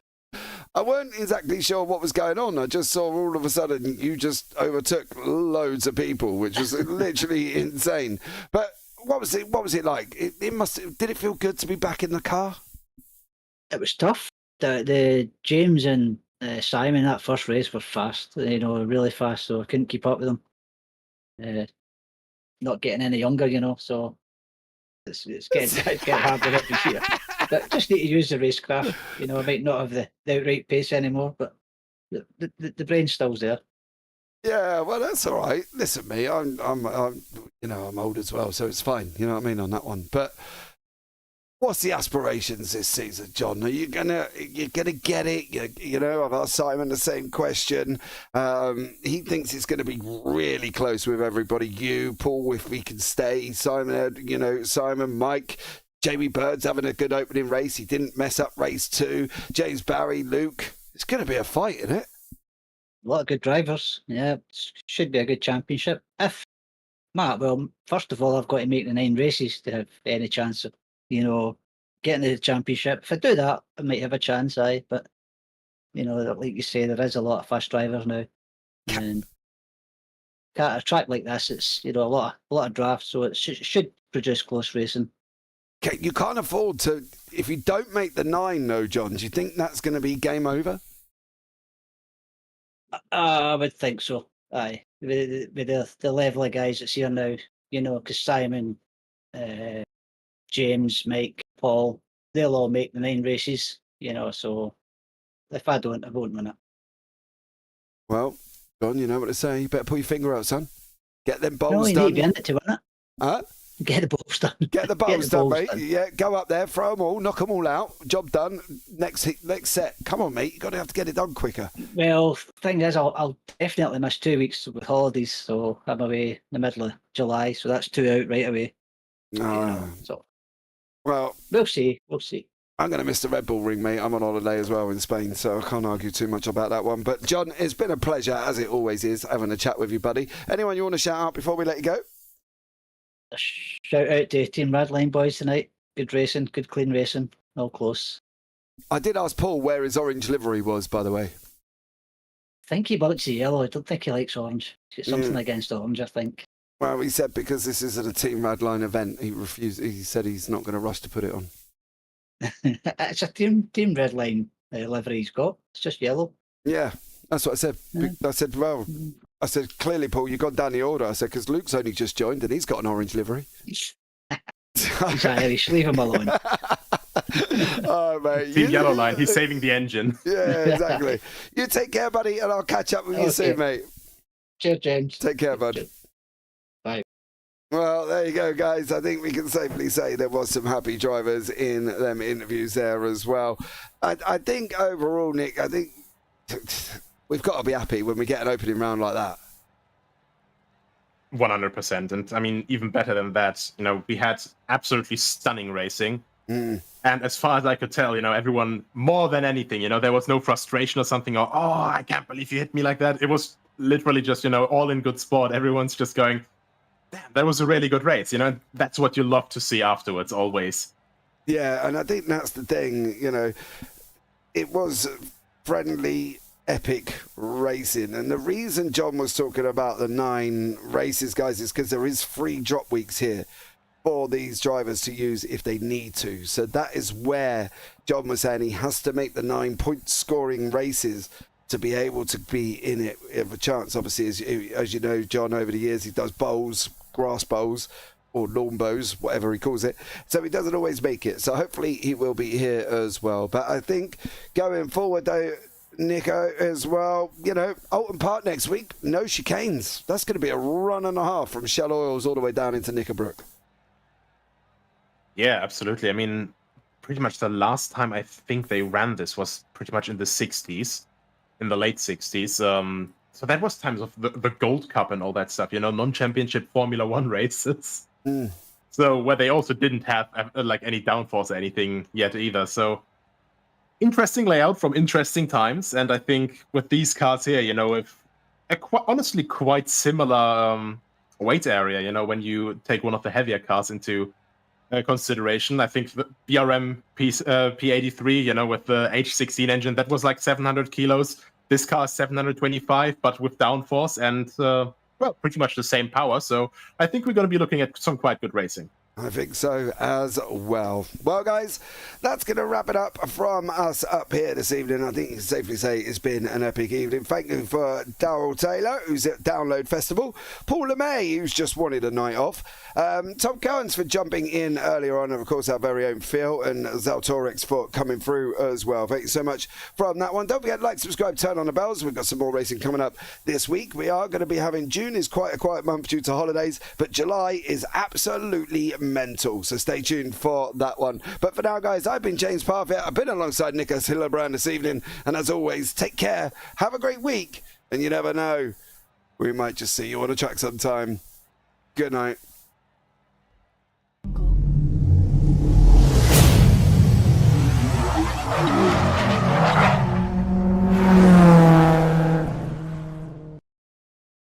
I weren't exactly sure what was going on. I just saw all of a sudden you just overtook loads of people, which was literally insane. But what was it like? Did it feel good to be back in the car? It was tough. The James and Simon, that first race, were fast, really fast, so I couldn't keep up with them. Not getting any younger, so it's getting hard to this year. But just need to use the racecraft. I might not have the outright pace anymore, but the brain still's there. Yeah, well, that's all right. Listen, me, I'm old as well, so it's fine. You know what I mean on that one. But what's the aspirations this season, John? Are you're gonna get it? I've asked Simon the same question. He thinks it's going to be really close with everybody. You, Paul, if we can stay. Simon, Mike, Jamie Bird's having a good opening race. He didn't mess up race 2. James Barry, Luke. It's going to be a fight, isn't it? A lot of good drivers. Yeah, should be a good championship. Well, first of all, I've got to make the 9 races to have any chance of getting the championship. If I do that, I might have a chance, but like you say, there is a lot of fast drivers now, and at a track like this, it's a lot of drafts, so it should produce close racing. Okay, you can't afford to. If you don't make the 9, though, John, do you think that's going to be game over? I would think so. Aye, with the level of guys that's here now, because Simon, James, Mike, Paul, they'll all make the 9 races, so if I don't, I won't win it. Well, John, you know what to say. You better pull your finger out, son. Get them No, bowls you done. need to be in it to win it. Huh? Get the balls done. Get the balls done, mate. Yeah, go up there, throw them all, knock them all out. Job done. Next set. Come on, mate. You're going to have to get it done quicker. Well, thing is, I'll definitely miss 2 weeks with holidays, so I'm away in the middle of July, so that's 2 out right away. So, well, we'll see. We'll see. I'm going to miss the Red Bull Ring, mate. I'm on holiday as well in Spain, so I can't argue too much about that one. But, John, it's been a pleasure, as it always is, having a chat with you, buddy. Anyone you want to shout out before we let you go? A shout out to Team Redline boys tonight. Good racing, good clean racing, all close. I did ask Paul where his orange livery was, by the way. I think he likes the yellow. I don't think he likes orange. He's got something against orange, I think. Well, he said because this isn't a Team Redline event, he refused. He said he's not going to rush to put it on. It's a team Redline livery he's got. It's just yellow. Yeah, that's what I said. Yeah. I said, clearly, Paul, you've gone down the order. I said, because Luke's only just joined and he's got an orange livery. He's Irish. Leave him alone. Oh, mate. Team Yellow Line. He's saving the engine. Yeah, exactly. You take care, buddy, and I'll catch up with you soon, mate. Cheers, James. Take care, bud. Cheers. Bye. Well, there you go, guys. I think we can safely say there was some happy drivers in them interviews there as well. I think overall, Nick, I think we've got to be happy when we get an opening round like that. 100%. And I mean, even better than that, we had absolutely stunning racing. And as far as I could tell, everyone, more than anything, there was no frustration or something, or, oh, I can't believe you hit me like that. It was literally just, all in good sport. Everyone's just going, damn, that was a really good race. That's what you love to see afterwards, always. Yeah, and I think that's the thing, it was friendly, epic racing. And the reason John was talking about the 9 races, guys, is because there is free drop weeks here for these drivers to use if they need to. So that is where John was saying he has to make the 9-point scoring races to be able to be in it. Have a chance, obviously, as you know, John, over the years, he does bowls, grass bowls, or lawn bows, whatever he calls it. So he doesn't always make it. So hopefully he will be here as well. But I think going forward, though, Nico, as well, Alton Park next week, no chicanes. That's going to be a run and a half from Shell Oils all the way down into Knickerbrook. Yeah, absolutely. I mean, pretty much the last time I think they ran this was pretty much in the 60s, in the late 60s. So that was times of the Gold Cup and all that stuff, non-championship Formula One races. So where they also didn't have like any downforce or anything yet either. So interesting layout from interesting times. And I think with these cars here, with honestly quite similar weight area, when you take one of the heavier cars into consideration. I think the BRM P83, with the H16 engine, that was like 700 kilos. This car is 725, but with downforce and, pretty much the same power. So I think we're going to be looking at some quite good racing. I think so as well. Well, guys, that's going to wrap it up from us up here this evening. I think you can safely say it's been an epic evening. Thank you for Daryl Taylor, who's at Download Festival. Paul LeMay, who's just wanted a night off. Tom Cohen's for jumping in earlier on. And, of course, our very own Phil and Zaltorix for coming through as well. Thank you so much from that one. Don't forget to like, subscribe, turn on the bells. We've got some more racing coming up this week. We are going to be having June is quite a quiet month due to holidays, but July is absolutely mental, so stay tuned for that one. But for now, guys, I've been James Parfitt. I've been alongside Nicholas Hillebrand this evening, and as always, take care, have a great week, and you never know, we might just see you on a track sometime. Good night.